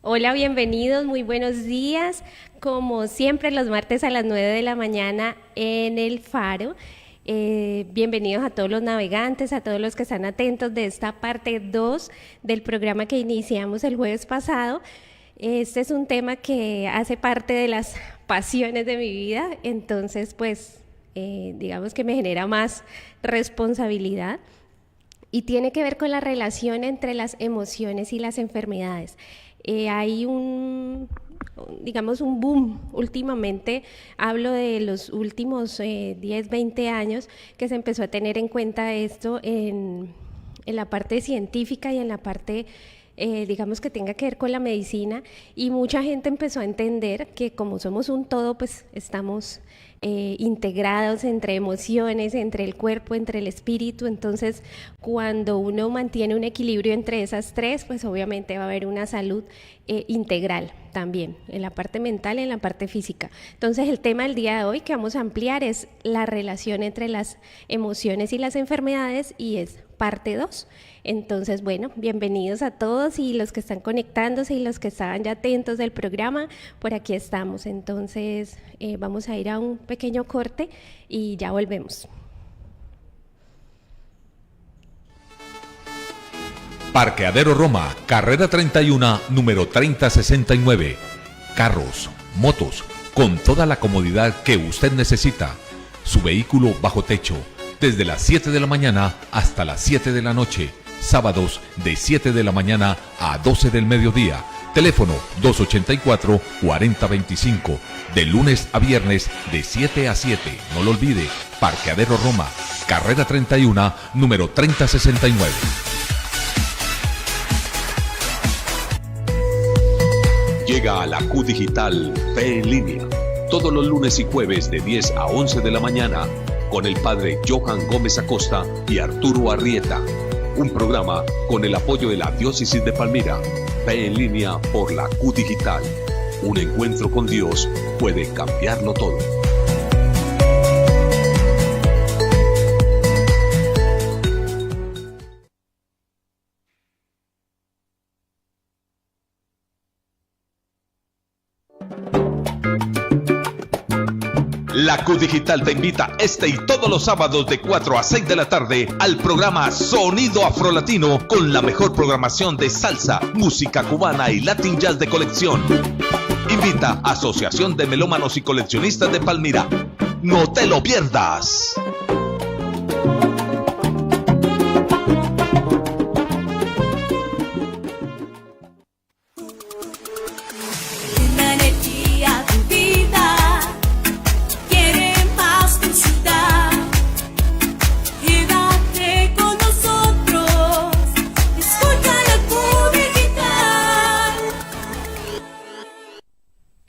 Hola, bienvenidos, muy buenos días. Como siempre, los martes a las 9 de la mañana en El Faro. Bienvenidos a todos los navegantes, a todos los que están atentos de esta parte 2 del programa que iniciamos el jueves pasado. Este es un tema que hace parte de las pasiones de mi vida, entonces digamos que me genera más responsabilidad y tiene que ver con la relación entre las emociones y las enfermedades. Hay digamos, un boom últimamente, hablo de los últimos 10, 20 años, que se empezó a tener en cuenta esto en la parte científica y en la parte, digamos, que tenga que ver con la medicina, y mucha gente empezó a entender que como somos un todo, pues estamos integrados entre emociones, entre el cuerpo, entre el espíritu. Entonces, cuando uno mantiene un equilibrio entre esas tres, pues obviamente va a haber una salud integral también, en la parte mental y en la parte física. Entonces, el tema del día de hoy que vamos a ampliar es la relación entre las emociones y las enfermedades, y es parte 2. Entonces, bueno, bienvenidos a todos, y los que están conectándose y los que estaban ya atentos del programa, por aquí estamos. Entonces, vamos a ir a un pequeño corte y ya volvemos. Parqueadero Roma, carrera 31, número 3069. Carros, motos, con toda la comodidad que usted necesita. Su vehículo bajo techo, desde las 7 de la mañana hasta las 7 de la noche. Sábados de 7 de la mañana a 12 del mediodía. Teléfono 284-4025. De lunes a viernes de 7 a 7. No lo olvide, Parqueadero Roma, carrera 31, número 3069. Llega a la Q Digital Fe en Línea, todos los lunes y jueves de 10 a 11 de la mañana, con el padre Johan Gómez Acosta y Arturo Arrieta. Un programa con el apoyo de la Diócesis de Palmira. Fe en Línea por la Q Digital. Un encuentro con Dios puede cambiarlo todo. La Q Digital te invita este y todos los sábados de 4 a 6 de la tarde al programa Sonido Afrolatino, con la mejor programación de salsa, música cubana y Latin Jazz de colección. Invita Asociación de Melómanos y Coleccionistas de Palmira. ¡No te lo pierdas!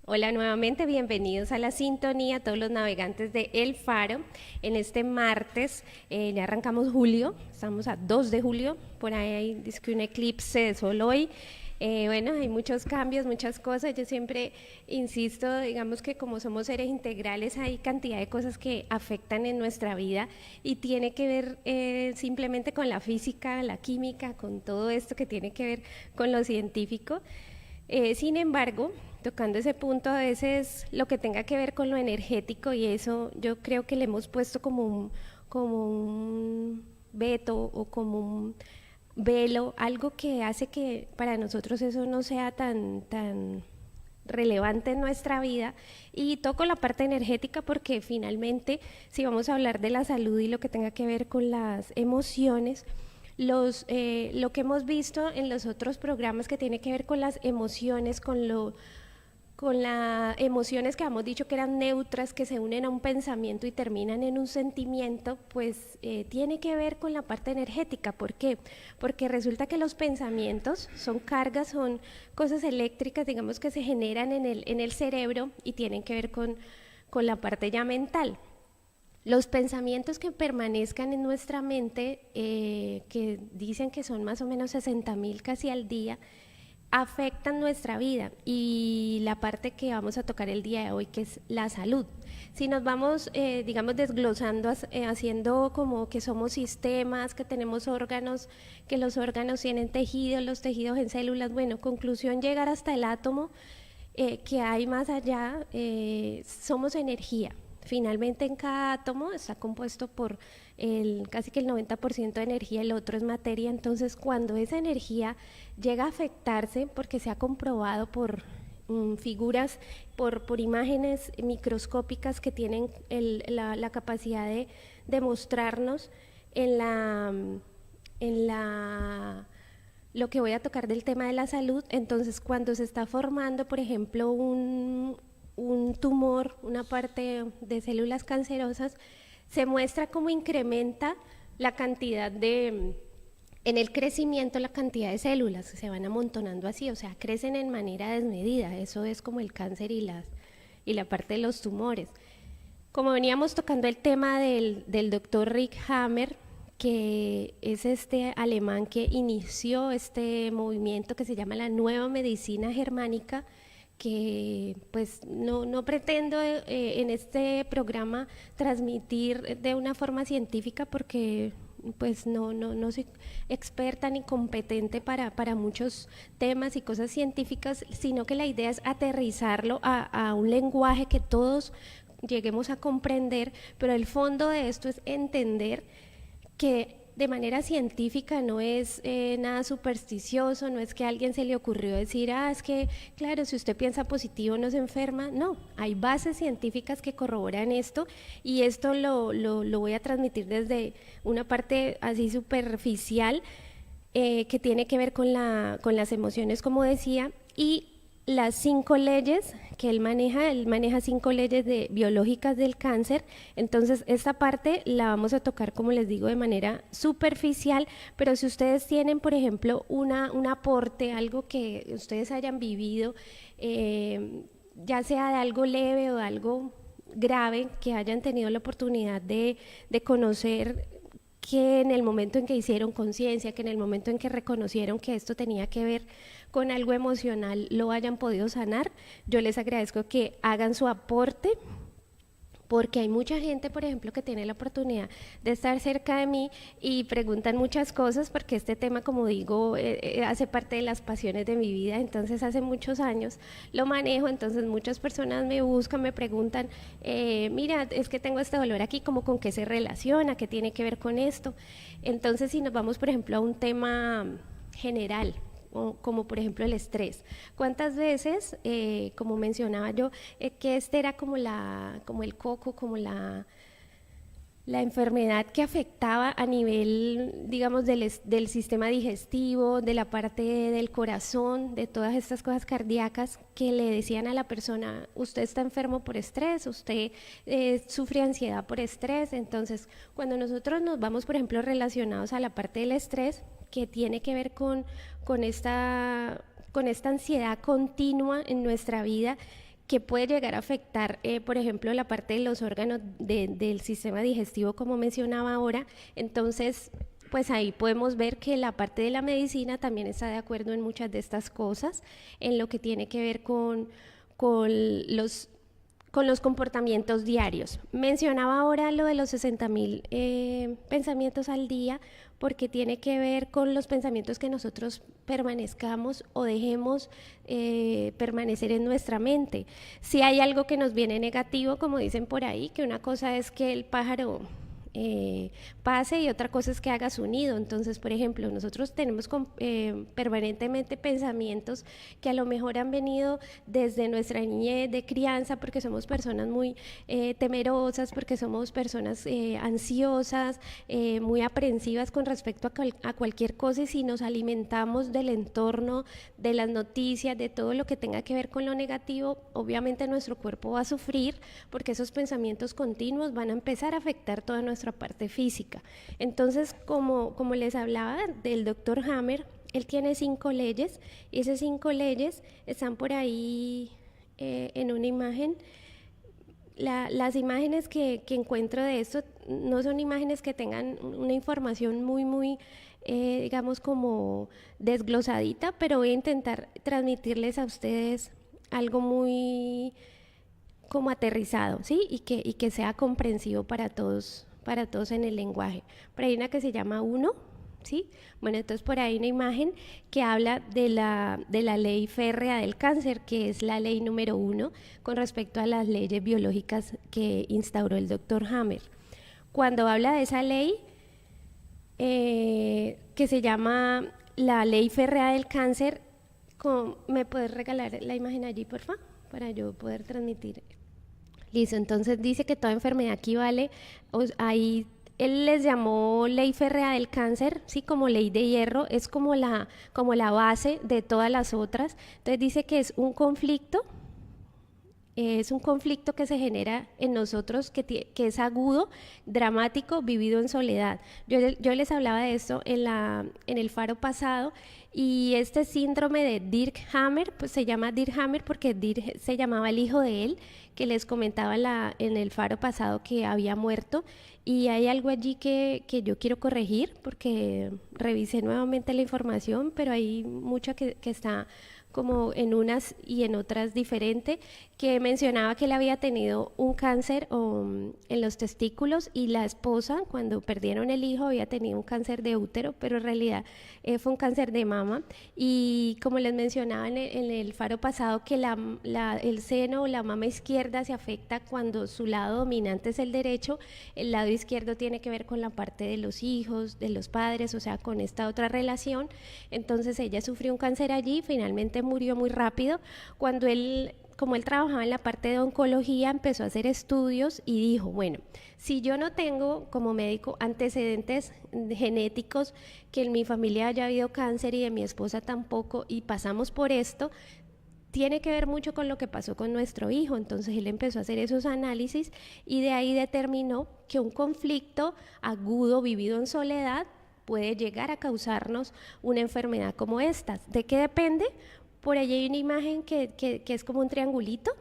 Hola, nuevamente bienvenidos a la sintonía, todos los navegantes de El Faro. En este martes, ya arrancamos julio, estamos a 2 de julio, por ahí hay un eclipse de sol hoy. Bueno, hay muchos cambios, muchas cosas. Yo siempre insisto, digamos que como somos seres integrales, hay cantidad de cosas que afectan en nuestra vida, y tiene que ver simplemente con la física, la química, con todo esto que tiene que ver con lo científico. Sin embargo, tocando ese punto, a veces lo que tenga que ver con lo energético, y eso yo creo que le hemos puesto como un veto o como un velo, algo que hace que para nosotros eso no sea tan relevante en nuestra vida. Y toco la parte energética porque finalmente, si vamos a hablar de la salud y lo que tenga que ver con las emociones, lo que hemos visto en los otros programas que tiene que ver con las emociones, con las emociones que hemos dicho que eran neutras, que se unen a un pensamiento y terminan en un sentimiento, pues tiene que ver con la parte energética. ¿Por qué? Porque resulta que los pensamientos son cargas, son cosas eléctricas, digamos, que se generan en el cerebro y tienen que ver con la parte ya mental. Los pensamientos que permanezcan en nuestra mente, que dicen que son más o menos 60.000 casi al día, afectan nuestra vida y la parte que vamos a tocar el día de hoy, que es la salud. Si nos vamos, digamos, desglosando, haciendo como que somos sistemas, que tenemos órganos, que los órganos tienen tejidos, los tejidos en células, bueno, conclusión, llegar hasta el átomo, que hay más allá, somos energía. Finalmente en cada átomo está compuesto por casi que el 90% de energía, el otro es materia. Entonces cuando esa energía llega a afectarse, porque se ha comprobado por figuras, por imágenes microscópicas que tienen la capacidad de mostrarnos lo que voy a tocar del tema de la salud. Entonces cuando se está formando, por ejemplo, un tumor, una parte de células cancerosas, se muestra cómo incrementa la cantidad en el crecimiento, la cantidad de células se van amontonando así, o sea, crecen en manera desmedida. Eso es como el cáncer y la parte de los tumores. Como veníamos tocando el tema del doctor Rick Hammer, que es este alemán que inició este movimiento que se llama la nueva medicina germánica, que pues no pretendo en este programa transmitir de una forma científica, porque pues no soy experta ni competente para muchos temas y cosas científicas, sino que la idea es aterrizarlo a un lenguaje que todos lleguemos a comprender, pero el fondo de esto es entender que de manera científica no es nada supersticioso, no es que a alguien se le ocurrió decir, es que claro, si usted piensa positivo no se enferma. No, hay bases científicas que corroboran esto, y esto lo voy a transmitir desde una parte así superficial, que tiene que ver con las emociones, como decía, y las 5 leyes que él maneja 5 leyes biológicas del cáncer. Entonces esta parte la vamos a tocar, como les digo, de manera superficial, pero si ustedes tienen, por ejemplo, un aporte, algo que ustedes hayan vivido, ya sea de algo leve o de algo grave, que hayan tenido la oportunidad de conocer, que en el momento en que hicieron conciencia, que en el momento en que reconocieron que esto tenía que ver con algo emocional, lo hayan podido sanar, yo les agradezco que hagan su aporte, porque hay mucha gente, por ejemplo, que tiene la oportunidad de estar cerca de mí y preguntan muchas cosas, porque este tema, como digo, hace parte de las pasiones de mi vida. Entonces hace muchos años lo manejo, entonces muchas personas me buscan, me preguntan, mira, es que tengo este dolor aquí, ¿cómo con qué se relaciona? ¿Qué tiene que ver con esto? Entonces si nos vamos, por ejemplo, a un tema general, como por ejemplo el estrés. ¿Cuántas veces, como mencionaba yo, que este era como el coco, como la enfermedad que afectaba a nivel, digamos, del sistema digestivo, de la parte del corazón, de todas estas cosas cardíacas, que le decían a la persona, usted está enfermo por estrés, usted sufre ansiedad por estrés? Entonces, cuando nosotros nos vamos, por ejemplo, relacionados a la parte del estrés, que tiene que ver con esta ansiedad continua en nuestra vida, que puede llegar a afectar, por ejemplo, la parte de los órganos del sistema digestivo, como mencionaba ahora. Entonces, pues ahí podemos ver que la parte de la medicina también está de acuerdo en muchas de estas cosas, en lo que tiene que ver con los comportamientos diarios. Mencionaba ahora lo de los 60.000 pensamientos al día, porque tiene que ver con los pensamientos que nosotros permanezcamos o dejemos permanecer en nuestra mente. Si hay algo que nos viene negativo, como dicen por ahí, que una cosa es que el pájaro pase y otra cosa es que haga su nido. Entonces, por ejemplo, nosotros tenemos permanentemente pensamientos que a lo mejor han venido desde nuestra niñez, de crianza, porque somos personas muy temerosas, porque somos personas ansiosas, muy aprensivas con respecto a cualquier cosa, y si nos alimentamos del entorno, de las noticias, de todo lo que tenga que ver con lo negativo, obviamente nuestro cuerpo va a sufrir, porque esos pensamientos continuos van a empezar a afectar toda nuestra parte física. Entonces, como les hablaba del doctor Hammer, él tiene 5 leyes, y esas 5 leyes están por ahí en una imagen. Las imágenes que encuentro de esto no son imágenes que tengan una información muy digamos, como desglosadita, pero voy a intentar transmitirles a ustedes algo muy como aterrizado, ¿sí? Y que sea comprensivo para todos en el lenguaje. Por ahí hay una que se llama uno, ¿sí? Bueno, entonces por ahí hay una imagen que habla de la ley férrea del cáncer, que es la ley número 1 con respecto a las leyes biológicas que instauró el doctor Hammer. Cuando habla de esa ley, que se llama la ley férrea del cáncer, ¿me puedes regalar la imagen allí, por favor? Para yo poder transmitir. Listo, entonces dice que toda enfermedad equivale, ahí él les llamó ley férrea del cáncer, sí, como ley de hierro, es como la base de todas las otras. Entonces dice que es un conflicto que se genera en nosotros, que es agudo, dramático, vivido en soledad. Yo les hablaba de esto en el faro pasado, y este síndrome de Dirk Hammer, pues se llama Dirk Hammer porque Dirk se llamaba el hijo de él, que les comentaba en el faro pasado que había muerto, y hay algo allí que yo quiero corregir porque revisé nuevamente la información, pero hay mucha que está como en unas y en otras diferente, que mencionaba que él había tenido un cáncer en los testículos, y la esposa, cuando perdieron el hijo, había tenido un cáncer de útero, pero en realidad fue un cáncer de mama. Y como les mencionaba en el faro pasado, que el seno o la mama izquierda se afecta cuando su lado dominante es el derecho, el lado izquierdo tiene que ver con la parte de los hijos, de los padres, o sea, con esta otra relación. Entonces ella sufrió un cáncer allí, finalmente murió muy rápido. Como él trabajaba en la parte de oncología, empezó a hacer estudios y dijo, bueno, si yo no tengo como médico antecedentes genéticos, que en mi familia haya habido cáncer y de mi esposa tampoco, y pasamos por esto, tiene que ver mucho con lo que pasó con nuestro hijo. Entonces él empezó a hacer esos análisis y de ahí determinó que un conflicto agudo vivido en soledad puede llegar a causarnos una enfermedad como esta. ¿De qué depende? Por allí hay una imagen que es como un triangulito,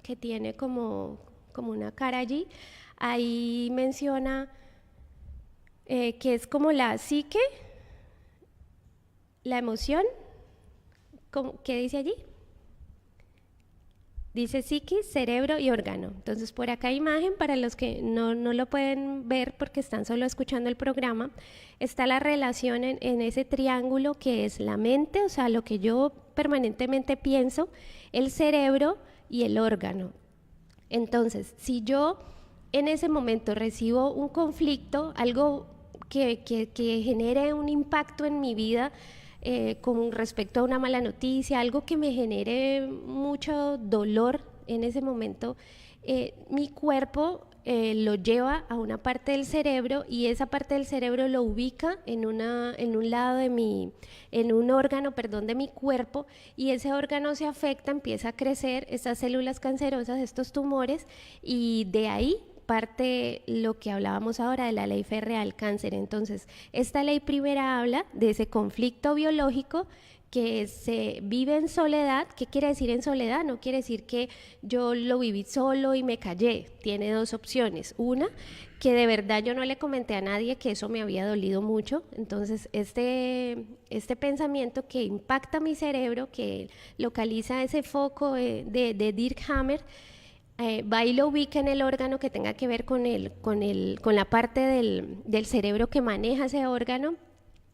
que tiene como una cara allí. Ahí menciona que es como la psique, la emoción. ¿Qué dice allí? Dice psiquis, cerebro y órgano. Entonces por acá hay imagen, para los que no lo pueden ver porque están solo escuchando el programa, está la relación en ese triángulo, que es la mente, o sea, lo que yo permanentemente pienso, el cerebro y el órgano. Entonces, si yo en ese momento recibo un conflicto, algo que genere un impacto en mi vida, con respecto a una mala noticia, algo que me genere mucho dolor en ese momento, mi cuerpo lo lleva a una parte del cerebro, y esa parte del cerebro lo ubica en un órgano, de mi cuerpo, y ese órgano se afecta, empieza a crecer estas células cancerosas, estos tumores, y de ahí parte lo que hablábamos ahora de la ley férrea del cáncer. Entonces, esta ley primera habla de ese conflicto biológico que se vive en soledad. ¿Qué quiere decir en soledad? No quiere decir que yo lo viví solo y me callé. Tiene dos opciones. Una, que de verdad yo no le comenté a nadie que eso me había dolido mucho. Entonces, este pensamiento que impacta mi cerebro, que localiza ese foco de Dirk Hammer, va y lo ubica en el órgano que tenga que ver con la parte del cerebro que maneja ese órgano,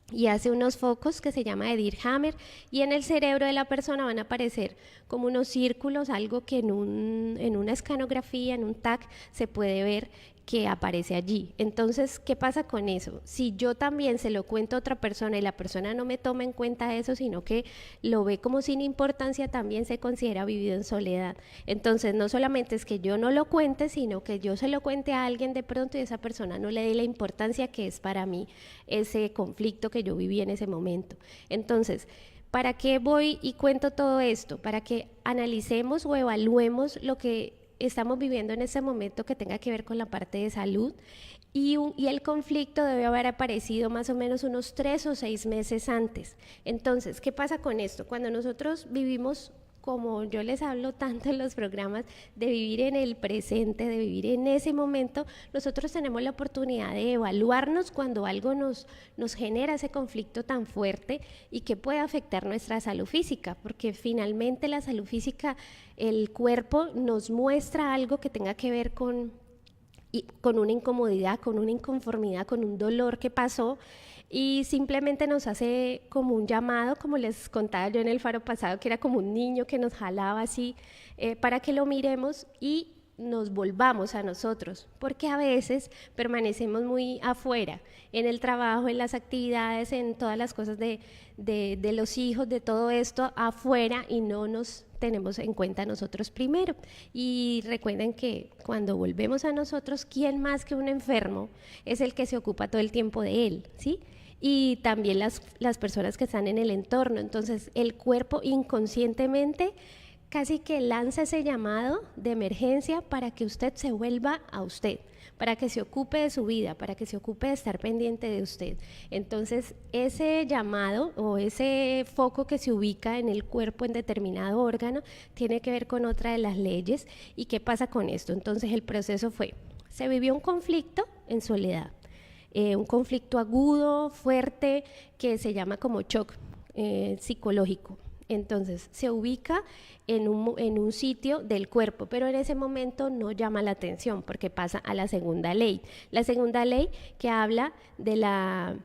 y hace unos focos que se llama de Dirk Hammer, y en el cerebro de la persona van a aparecer como unos círculos, algo que en una escanografía, en un TAC, se puede ver que aparece allí. Entonces, ¿qué pasa con eso? Si yo también se lo cuento a otra persona y la persona no me toma en cuenta eso, sino que lo ve como sin importancia, también se considera vivido en soledad. Entonces, no solamente es que yo no lo cuente, sino que yo se lo cuente a alguien de pronto y esa persona no le dé la importancia que es para mí ese conflicto que yo viví en ese momento. Entonces, ¿para qué voy y cuento todo esto? Para que analicemos o evaluemos lo que estamos viviendo en este momento, que tenga que ver con la parte de salud, y el conflicto debe haber aparecido más o menos unos 3 o 6 meses antes. Entonces, ¿qué pasa con esto? Cuando nosotros vivimos como yo les hablo tanto en los programas, de vivir en el presente, de vivir en ese momento, nosotros tenemos la oportunidad de evaluarnos cuando algo nos genera ese conflicto tan fuerte y que puede afectar nuestra salud física, porque finalmente la salud física, el cuerpo nos muestra algo que tenga que ver con una incomodidad, con una inconformidad, con un dolor que pasó, y simplemente nos hace como un llamado, como les contaba yo en el faro pasado, que era como un niño que nos jalaba así, para que lo miremos y nos volvamos a nosotros, porque a veces permanecemos muy afuera, en el trabajo, en las actividades, en todas las cosas de los hijos, de todo esto afuera, y no nos tenemos en cuenta nosotros primero. Y recuerden que cuando volvemos a nosotros, ¿quién más que un enfermo es el que se ocupa todo el tiempo de él? ¿Sí? Y también las personas que están en el entorno. Entonces el cuerpo inconscientemente casi que lanza ese llamado de emergencia para que usted se vuelva a usted, para que se ocupe de su vida, para que se ocupe de estar pendiente de usted. Entonces ese llamado o ese foco que se ubica en el cuerpo, en determinado órgano, tiene que ver con otra de las leyes. ¿Y qué pasa con esto? Entonces el proceso fue, se vivió un conflicto en soledad, un conflicto agudo, fuerte, que se llama como shock psicológico. Entonces se ubica en un sitio del cuerpo, pero en ese momento no llama la atención porque pasa a la segunda ley. La segunda ley que habla de la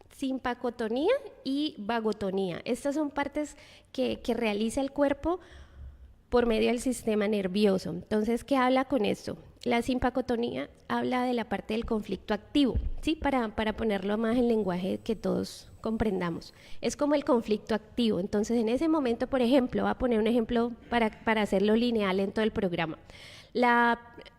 simpacotonía y vagotonía. Estas son partes que realiza el cuerpo por medio del sistema nervioso. Entonces, ¿qué habla con esto? La simpacotonía habla de la parte del conflicto activo, ¿sí? Para ponerlo más en lenguaje que todos comprendamos. Es como el conflicto activo. Entonces, en ese momento, por ejemplo, voy a poner un ejemplo para hacerlo lineal en todo el programa.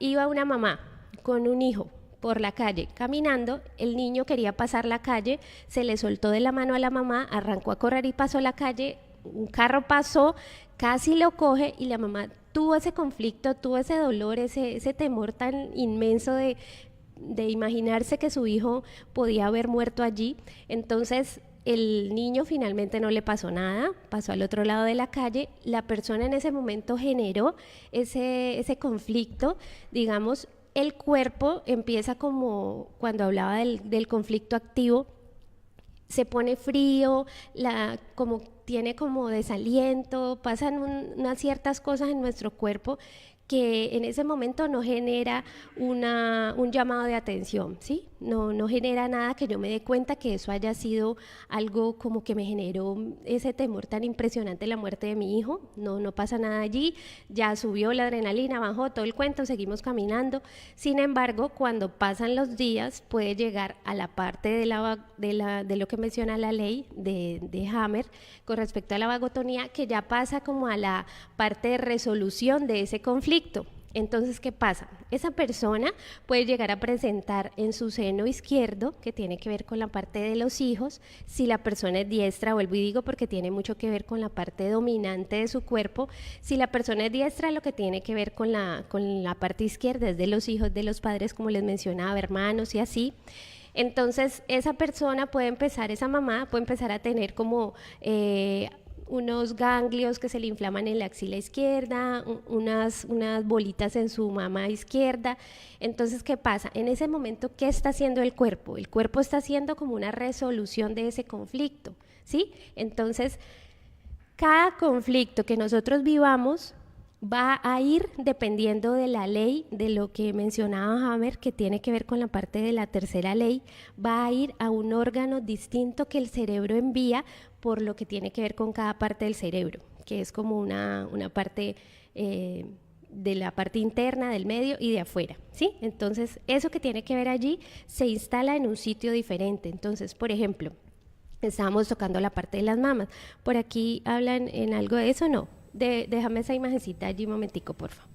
Iba una mamá con un hijo por la calle caminando, el niño quería pasar la calle, se le soltó de la mano a la mamá, arrancó a correr y pasó la calle, un carro pasó, casi lo coge y la mamá tuvo ese conflicto, tuvo ese dolor, ese temor tan inmenso de imaginarse que su hijo podía haber muerto allí. Entonces el niño finalmente no le pasó nada, pasó al otro lado de la calle. La persona en ese momento generó ese conflicto, digamos. El cuerpo empieza, como cuando hablaba del conflicto activo, se pone frío, como tiene como desaliento, pasan unas ciertas cosas en nuestro cuerpo que en ese momento no genera un llamado de atención, ¿sí? No genera nada que yo me dé cuenta que eso haya sido algo como que me generó ese temor tan impresionante, la muerte de mi hijo. No pasa nada allí, ya subió la adrenalina, bajó todo el cuento, seguimos caminando. Sin embargo, cuando pasan los días puede llegar a la parte de lo que menciona la ley de Hammer con respecto a la vagotonía, que ya pasa como a la parte de resolución de ese conflicto. Entonces, ¿qué pasa? Esa persona puede llegar a presentar en su seno izquierdo, que tiene que ver con la parte de los hijos, si la persona es diestra, vuelvo y digo porque tiene mucho que ver con la parte dominante de su cuerpo. Si la persona es diestra, lo que tiene que ver con la parte izquierda es de los hijos, de los padres, como les mencionaba, hermanos y así. Entonces, esa mamá puede empezar a tener como unos ganglios que se le inflaman en la axila izquierda, unas bolitas en su mama izquierda. Entonces, ¿qué pasa? En ese momento, ¿qué está haciendo el cuerpo? El cuerpo está haciendo como una resolución de ese conflicto, ¿sí? Entonces, cada conflicto que nosotros vivamos va a ir dependiendo de la ley, de lo que mencionaba Hammer, que tiene que ver con la parte de la tercera ley, va a ir a un órgano distinto que el cerebro envía, por lo que tiene que ver con cada parte del cerebro, que es como una parte de la parte interna, del medio y de afuera, ¿sí? Entonces, eso que tiene que ver allí se instala en un sitio diferente. Entonces, por ejemplo, estábamos tocando la parte de las mamas. ¿Por aquí hablan en algo de eso? No. Déjame esa imagencita allí un momentico, por favor.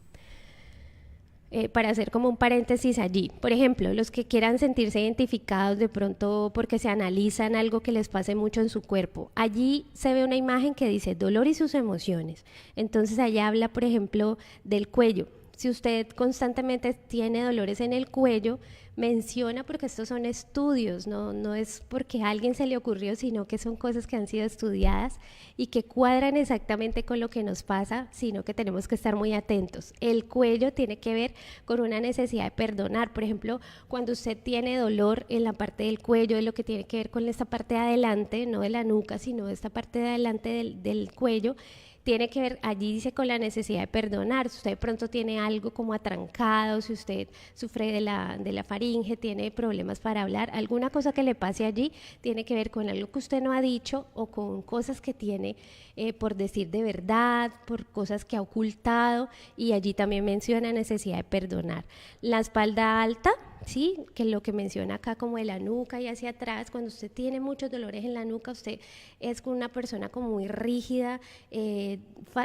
Para hacer como un paréntesis allí. Por ejemplo, los que quieran sentirse identificados de pronto porque se analizan algo que les pase mucho en su cuerpo, allí se ve una imagen que dice dolor y sus emociones. Entonces allá habla, por ejemplo, del cuello. Si usted constantemente tiene dolores en el cuello, menciona porque estos son estudios, no es porque a alguien se le ocurrió, sino que son cosas que han sido estudiadas y que cuadran exactamente con lo que nos pasa, sino que tenemos que estar muy atentos. El cuello tiene que ver con una necesidad de perdonar. Por ejemplo, cuando usted tiene dolor en la parte del cuello, es lo que tiene que ver con esta parte de adelante, no de la nuca, sino de esta parte de adelante del cuello, tiene que ver, allí dice, con la necesidad de perdonar. Si usted de pronto tiene algo como atrancado, si usted sufre de la faringe, tiene problemas para hablar, alguna cosa que le pase allí tiene que ver con algo que usted no ha dicho o con cosas que tiene por decir de verdad, por cosas que ha ocultado, y allí también menciona necesidad de perdonar. La espalda alta, sí, que lo que menciona acá como de la nuca y hacia atrás, cuando usted tiene muchos dolores en la nuca, usted es una persona como muy rígida,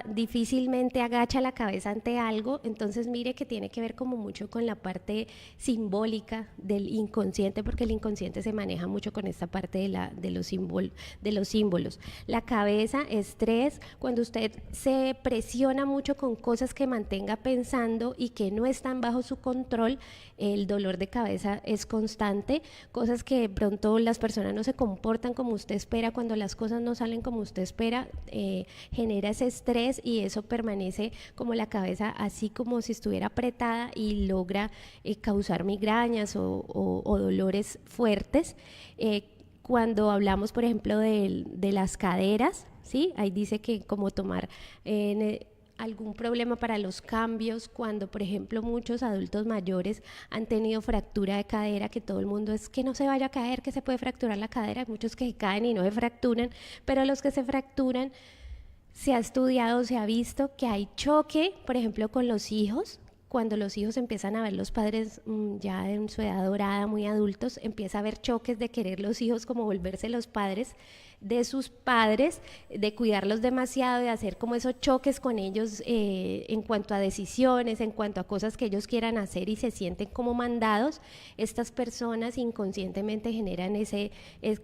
difícilmente agacha la cabeza ante algo, entonces mire que tiene que ver como mucho con la parte simbólica del inconsciente, porque el inconsciente se maneja mucho con esta parte de los símbolos. La cabeza, estrés, cuando usted se presiona mucho con cosas que mantenga pensando y que no están bajo su control, el dolor de cabeza es constante, cosas que de pronto las personas no se comportan como usted espera, cuando las cosas no salen como usted espera, genera ese estrés y eso permanece como la cabeza así como si estuviera apretada y logra causar migrañas o dolores fuertes. Cuando hablamos, por ejemplo, de las caderas, ¿sí? Ahí dice que como tomar algún problema para los cambios, cuando por ejemplo muchos adultos mayores han tenido fractura de cadera, que todo el mundo es que no se vaya a caer, que se puede fracturar la cadera, hay muchos que caen y no se fracturan, pero los que se fracturan, se ha estudiado, se ha visto que hay choque, por ejemplo, con los hijos. Cuando los hijos empiezan a ver los padres ya en su edad dorada, muy adultos, empieza a haber choques de querer los hijos como volverse los padres de sus padres, de cuidarlos demasiado, de hacer como esos choques con ellos en cuanto a decisiones, en cuanto a cosas que ellos quieran hacer y se sienten como mandados. Estas personas inconscientemente generan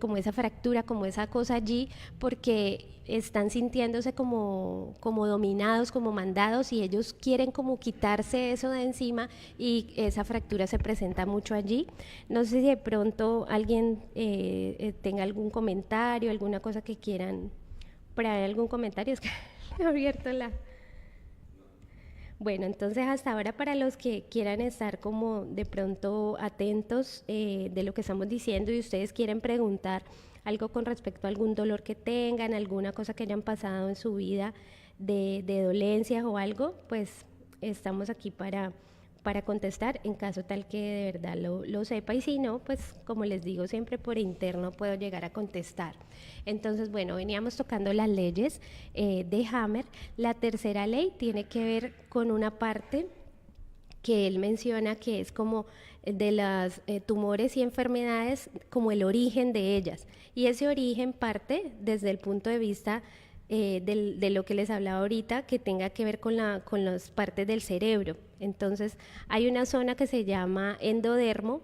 como esa fractura, como esa cosa allí, porque están sintiéndose como dominados, como mandados, y ellos quieren como quitarse eso de encima y esa fractura se presenta mucho allí. No sé si de pronto alguien tenga algún comentario, alguna cosa que quieran. ¿Por ahí algún comentario? Es que he abierto la... Bueno, entonces hasta ahora, para los que quieran estar como de pronto atentos de lo que estamos diciendo y ustedes quieren preguntar algo con respecto a algún dolor que tengan, alguna cosa que hayan pasado en su vida de dolencias o algo, pues estamos aquí para contestar en caso tal que de verdad lo sepa, y si no, pues como les digo siempre, por interno puedo llegar a contestar. Entonces, bueno, veníamos tocando las leyes de Hammer. La tercera ley tiene que ver con una parte que él menciona que es como de las tumores y enfermedades, como el origen de ellas, y ese origen parte desde el punto de vista de lo que les hablaba ahorita, que tenga que ver con las partes del cerebro. Entonces hay una zona que se llama endodermo,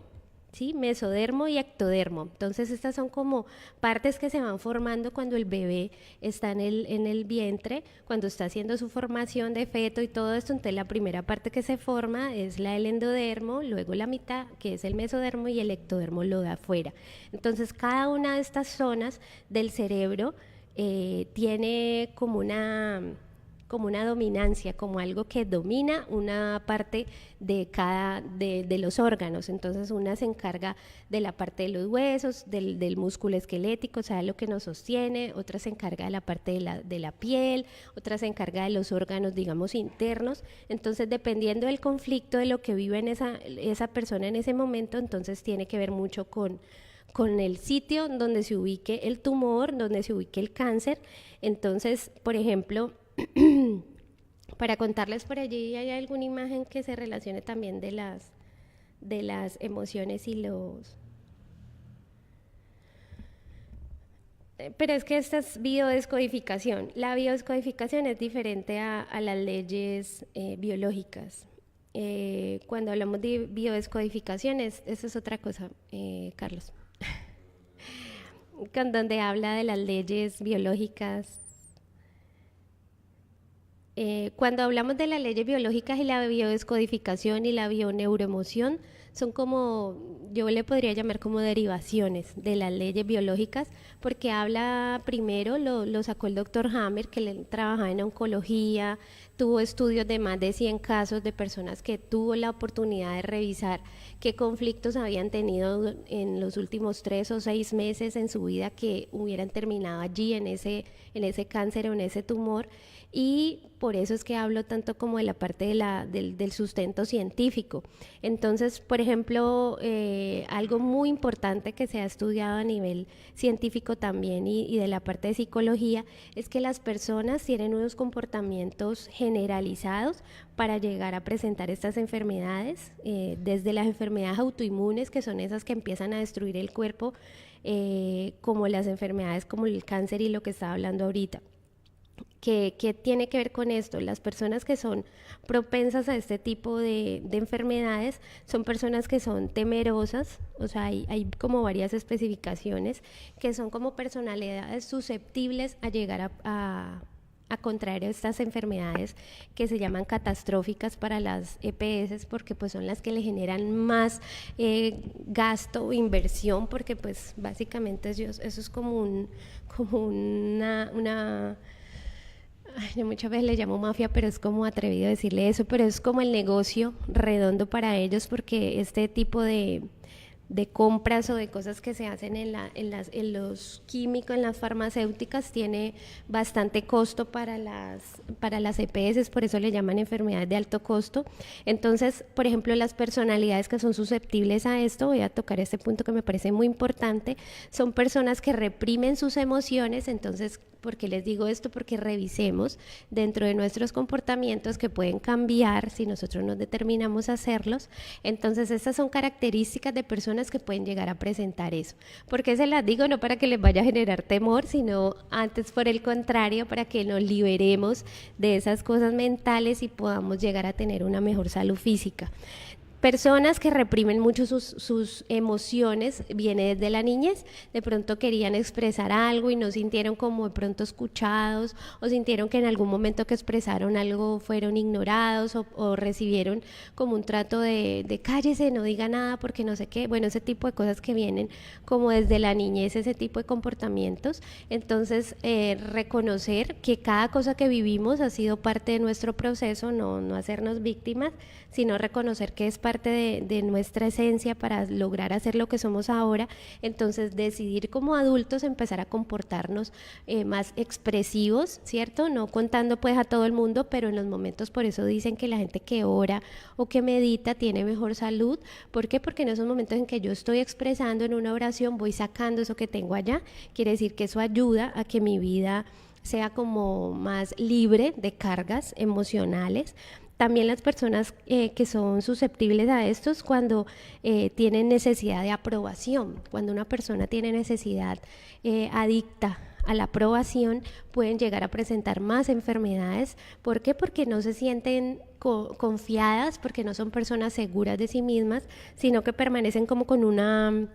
¿sí? Mesodermo y ectodermo. Entonces estas son como partes que se van formando cuando el bebé está en el vientre, cuando está haciendo su formación de feto y todo esto. Entonces la primera parte que se forma es la del endodermo, luego la mitad, que es el mesodermo, y el ectodermo lo da afuera. Entonces cada una de estas zonas del cerebro tiene como una dominancia, como algo que domina una parte de los órganos. Entonces una se encarga de la parte de los huesos, del músculo esquelético, o sea, lo que nos sostiene, otra se encarga de la parte de la piel, otra se encarga de los órganos, digamos, internos. Entonces, dependiendo del conflicto, de lo que vive en esa persona en ese momento, entonces tiene que ver mucho con el sitio donde se ubique el tumor, donde se ubique el cáncer. Entonces, por ejemplo, para contarles por allí, ¿hay alguna imagen que se relacione también de las emociones y los... Pero es que esta es biodescodificación. La biodescodificación es diferente a las leyes biológicas. Cuando hablamos de biodescodificación, eso es otra cosa, Carlos. Donde habla de las leyes biológicas. Cuando hablamos de las leyes biológicas y la biodescodificación y la bioneuroemoción, son como, yo le podría llamar como derivaciones de las leyes biológicas, porque habla primero, lo sacó el doctor Hammer, que le trabajaba en oncología, tuvo estudios de más de 100 casos de personas que tuvo la oportunidad de revisar qué conflictos habían tenido en los últimos 3 o 6 meses en su vida que hubieran terminado allí en ese cáncer o en ese tumor, y por eso es que hablo tanto como de la parte del sustento científico. Entonces, por ejemplo, algo muy importante que se ha estudiado a nivel científico también y de la parte de psicología es que las personas tienen unos comportamientos generalizados para llegar a presentar estas enfermedades, desde las enfermedades autoinmunes, que son esas que empiezan a destruir el cuerpo, como las enfermedades como el cáncer y lo que estaba hablando ahorita. ¿Qué tiene que ver con esto? Las personas que son propensas a este tipo de enfermedades son personas que son temerosas, o sea, hay como varias especificaciones, que son como personalidades susceptibles a llegar a contraer estas enfermedades que se llaman catastróficas para las EPS, porque pues son las que le generan más gasto o inversión, porque pues básicamente eso es como una yo muchas veces le llamo mafia, pero es como atrevido decirle eso, pero es como el negocio redondo para ellos, porque este tipo de compras o de cosas que se hacen en los químicos, en las farmacéuticas, tiene bastante costo para las EPS, por eso le llaman enfermedades de alto costo. Entonces, por ejemplo, las personalidades que son susceptibles a esto, voy a tocar este punto que me parece muy importante, son personas que reprimen sus emociones. Entonces, ¿por qué les digo esto? Porque revisemos dentro de nuestros comportamientos que pueden cambiar si nosotros nos determinamos a hacerlos. Entonces, estas son características de personas que pueden llegar a presentar eso. ¿Por qué se las digo? No para que les vaya a generar temor, sino antes por el contrario, para que nos liberemos de esas cosas mentales y podamos llegar a tener una mejor salud física. Personas que reprimen mucho sus emociones, viene desde la niñez, de pronto querían expresar algo y no sintieron como de pronto escuchados, o sintieron que en algún momento que expresaron algo fueron ignorados, o recibieron como un trato de cállese, no diga nada porque no sé qué, bueno, ese tipo de cosas que vienen como desde la niñez, ese tipo de comportamientos. Entonces, reconocer que cada cosa que vivimos ha sido parte de nuestro proceso, no hacernos víctimas, sino reconocer que es parte de nuestra esencia para lograr hacer lo que somos ahora. Entonces, decidir como adultos empezar a comportarnos más expresivos, ¿cierto? No contando pues a todo el mundo, pero en los momentos, por eso dicen que la gente que ora o que medita tiene mejor salud. ¿Por qué? Porque en esos momentos en que yo estoy expresando en una oración, voy sacando eso que tengo allá, quiere decir que eso ayuda a que mi vida sea como más libre de cargas emocionales. También las personas que son susceptibles a estos cuando tienen necesidad de aprobación, cuando una persona tiene necesidad adicta a la aprobación, pueden llegar a presentar más enfermedades. ¿Por qué? Porque no se sienten confiadas, porque no son personas seguras de sí mismas, sino que permanecen como con una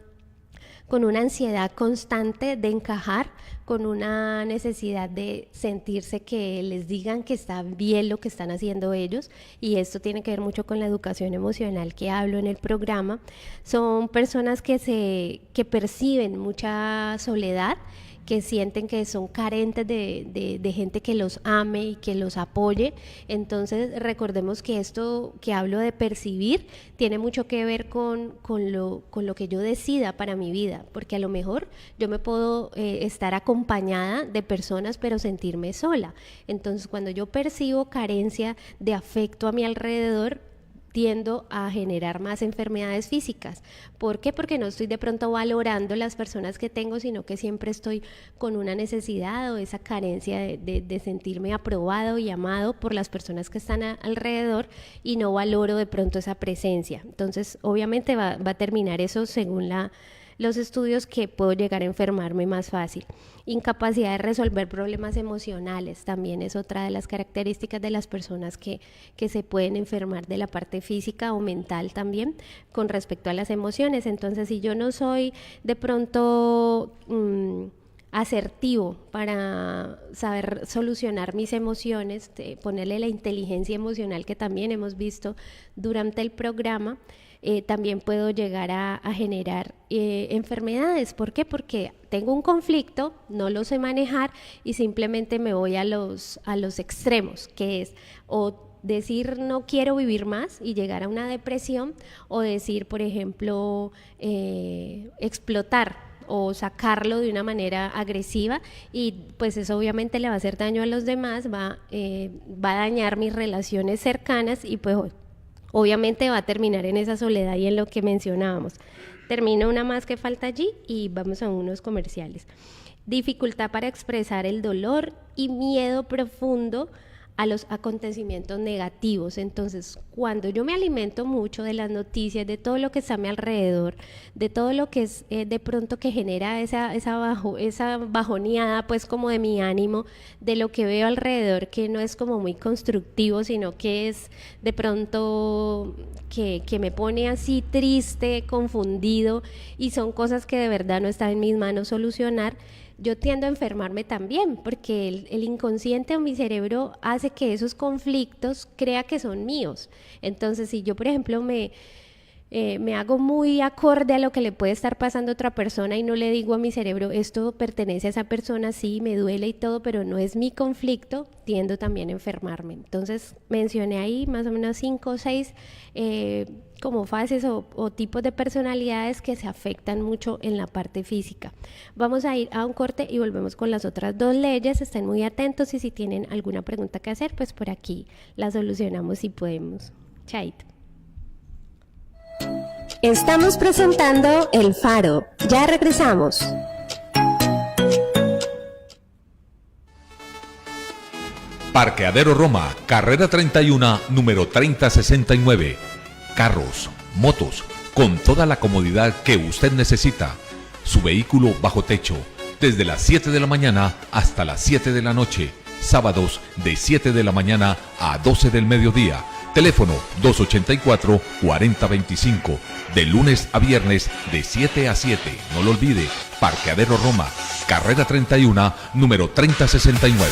ansiedad constante de encajar, con una necesidad de sentirse que les digan que está bien lo que están haciendo ellos, y esto tiene que ver mucho con la educación emocional que hablo en el programa. Son personas que perciben mucha soledad, que sienten que son carentes de gente que los ame y que los apoye. Entonces recordemos que esto que hablo de percibir tiene mucho que ver con lo que yo decida para mi vida, porque a lo mejor yo me puedo estar acompañada de personas pero sentirme sola. Entonces cuando yo percibo carencia de afecto a mi alrededor, tiendo a generar más enfermedades físicas. ¿Por qué? Porque no estoy de pronto valorando las personas que tengo, sino que siempre estoy con una necesidad o esa carencia de sentirme aprobado y amado por las personas que están alrededor, y no valoro de pronto esa presencia. Entonces, obviamente va a terminar eso según los estudios, que puedo llegar a enfermarme más fácil. Incapacidad de resolver problemas emocionales también es otra de las características de las personas que se pueden enfermar de la parte física o mental también con respecto a las emociones. Entonces, si yo no soy de pronto asertivo para saber solucionar mis emociones, ponerle la inteligencia emocional que también hemos visto durante el programa, también puedo llegar a generar enfermedades. ¿Por qué? Porque tengo un conflicto, no lo sé manejar y simplemente me voy a los extremos, que es o decir no quiero vivir más y llegar a una depresión, o decir, por ejemplo, explotar o sacarlo de una manera agresiva, y pues eso obviamente le va a hacer daño a los demás, va a dañar mis relaciones cercanas y pues obviamente va a terminar en esa soledad y en lo que mencionábamos. Termino una más que falta allí y vamos a unos comerciales. Dificultad para expresar el dolor y miedo profundo a los acontecimientos negativos. Entonces, cuando yo me alimento mucho de las noticias, de todo lo que está a mi alrededor, de todo lo que es de pronto que genera esa bajoneada, pues como de mi ánimo, de lo que veo alrededor, que no es como muy constructivo, sino que es de pronto que me pone así triste, confundido, y son cosas que de verdad no están en mis manos solucionar, yo tiendo a enfermarme también, porque el inconsciente o mi cerebro hace que esos conflictos crea que son míos. Entonces, si yo, por ejemplo, me hago muy acorde a lo que le puede estar pasando a otra persona y no le digo a mi cerebro, esto pertenece a esa persona, sí, me duele y todo, pero no es mi conflicto, tiendo también a enfermarme. Entonces, mencioné ahí más o menos 5 o 6 como fases o tipos de personalidades que se afectan mucho en la parte física. Vamos a ir a un corte y volvemos con las otras 2 leyes. Estén muy atentos y si tienen alguna pregunta que hacer, pues por aquí la solucionamos si podemos. Chaito. Estamos presentando El Faro. Ya regresamos. Parqueadero Roma, carrera 31, número 3069. Carros, motos, con toda la comodidad que usted necesita. Su vehículo bajo techo, desde las 7 de la mañana hasta las 7 de la noche. Sábados de 7 de la mañana a 12 del mediodía. Teléfono 284-4025. De lunes a viernes de 7 a 7. No lo olvide. Parqueadero Roma, carrera 31, número 3069.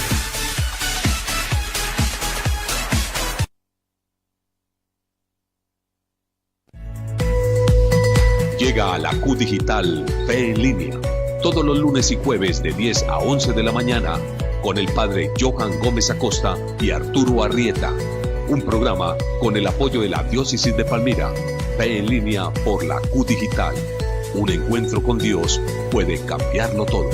Llega a la Q Digital Fe en Línea, todos los lunes y jueves de 10 a 11 de la mañana, con el padre Johan Gómez Acosta y Arturo Arrieta. Un programa con el apoyo de la Diócesis de Palmira. Fe en Línea por la Q Digital. Un encuentro con Dios puede cambiarlo todo.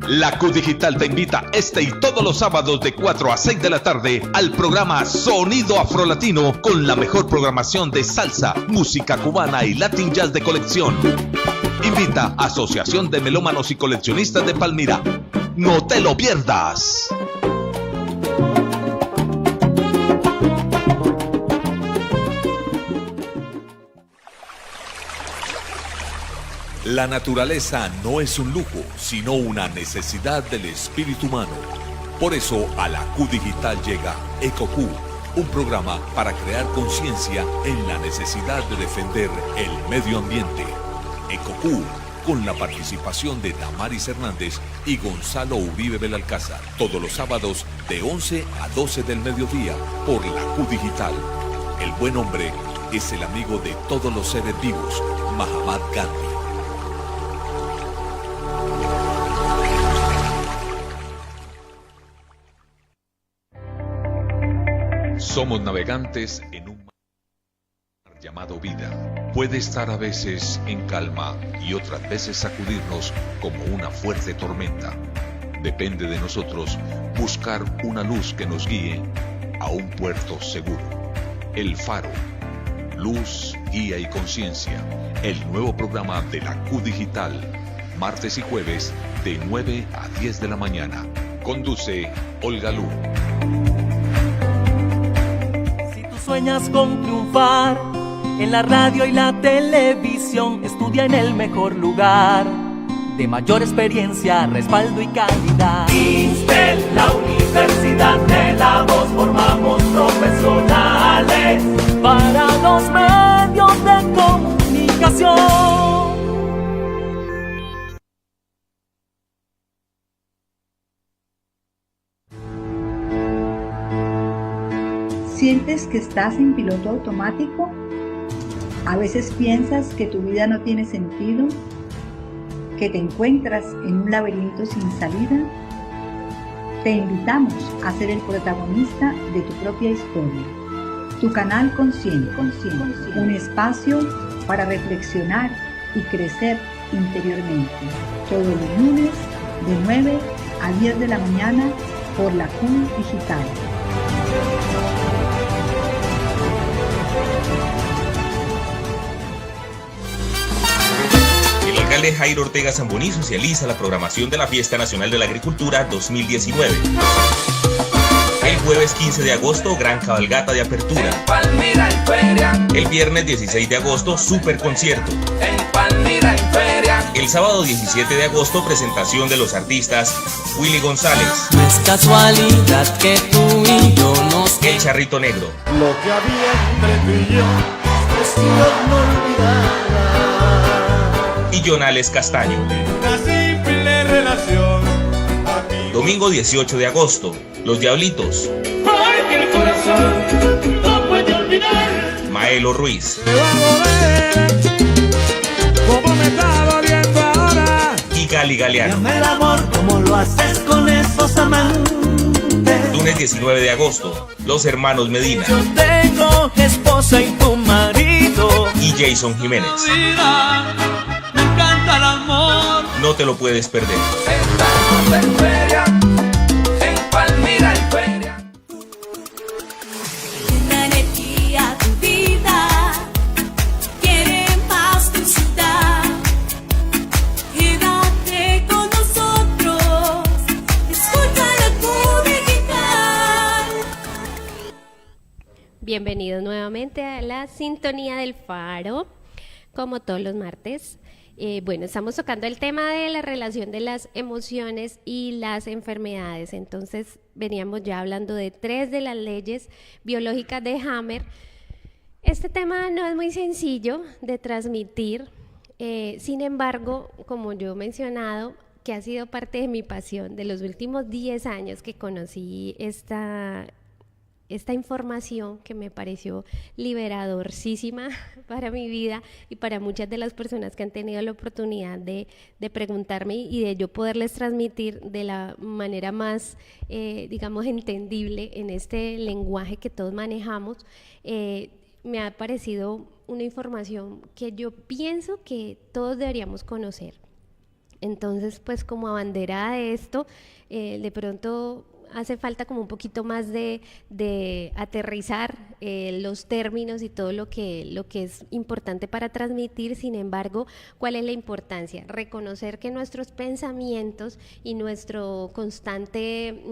La Q Digital te invita este y todos los sábados de 4 a 6 de la tarde al programa Sonido Afrolatino, con la mejor programación de salsa, música cubana y Latin Jazz de colección. Invita Asociación de Melómanos y Coleccionistas de Palmira. ¡No te lo pierdas! La naturaleza no es un lujo, sino una necesidad del espíritu humano. Por eso a la Q Digital llega EcoQ, un programa para crear conciencia en la necesidad de defender el medio ambiente. EcoQ, con la participación de Damaris Hernández y Gonzalo Uribe Belalcázar, todos los sábados de 11 a 12 del mediodía por la Q Digital. El buen hombre es el amigo de todos los seres vivos, Mahatma Gandhi. Somos navegantes en un mar llamado vida. Puede estar a veces en calma y otras veces sacudirnos como una fuerte tormenta. Depende de nosotros buscar una luz que nos guíe a un puerto seguro. El Faro, luz, guía y conciencia. El nuevo programa de la Q Digital, martes y jueves de 9 a 10 de la mañana. Conduce Olga Lu. Sueñas con triunfar en la radio y la televisión, estudia en el mejor lugar, de mayor experiencia, respaldo y calidad. INSTEL, la Universidad de la Voz, formamos profesionales para los medios de comunicación. ¿Sientes que estás en piloto automático? ¿A veces piensas que tu vida no tiene sentido? ¿Que te encuentras en un laberinto sin salida? Te invitamos a ser el protagonista de tu propia historia. Tu canal Consciente, un espacio para reflexionar y crecer interiormente. Todos los lunes de 9 a 10 de la mañana por la Q Digital. El alcalde Jairo Ortega Zamboní socializa la programación de la Fiesta Nacional de la Agricultura 2019. El jueves 15 de agosto, gran cabalgata de apertura. El viernes 16 de agosto, super concierto. El sábado 17 de agosto, presentación de los artistas Willy González. No es casualidad que tú y yo nos El Charrito Negro. Lo que había entre tú y yo es Dios no olvidara. Y Jonales Castaño. Una simple relación. Domingo 18 de agosto, Los Diablitos. Ay, que el corazón no puede olvidar. Maelo Ruiz. Como me está doliendo ahora. Y Gali Galeano. Dame el amor como lo haces con esos amantes. Lunes 19 de agosto, Los Hermanos Medina. Yo tengo esposa y tu marido. Y Jason Jiménez. Vida, me encanta el amor. No te lo puedes perder. La energía, tu vida, quiere más tu ciudad. Quédate con nosotros, escucha la Q Digital. Bienvenidos nuevamente a la sintonía del Faro, como todos los martes. Bueno, estamos tocando el tema de la relación de las emociones y las enfermedades. Entonces, veníamos ya hablando de 3 de las leyes biológicas de Hammer. Este tema no es muy sencillo de transmitir, sin embargo, como yo he mencionado, que ha sido parte de mi pasión de los últimos 10 años que conocí esta información, que me pareció liberadorcísima para mi vida y para muchas de las personas que han tenido la oportunidad de preguntarme y de yo poderles transmitir de la manera más, digamos, entendible en este lenguaje que todos manejamos. Me ha parecido una información que yo pienso que todos deberíamos conocer. Entonces, pues como abanderada de esto, de pronto hace falta como un poquito más de aterrizar los términos y todo lo que es importante para transmitir. Sin embargo, ¿cuál es la importancia? Reconocer que nuestros pensamientos y nuestro constante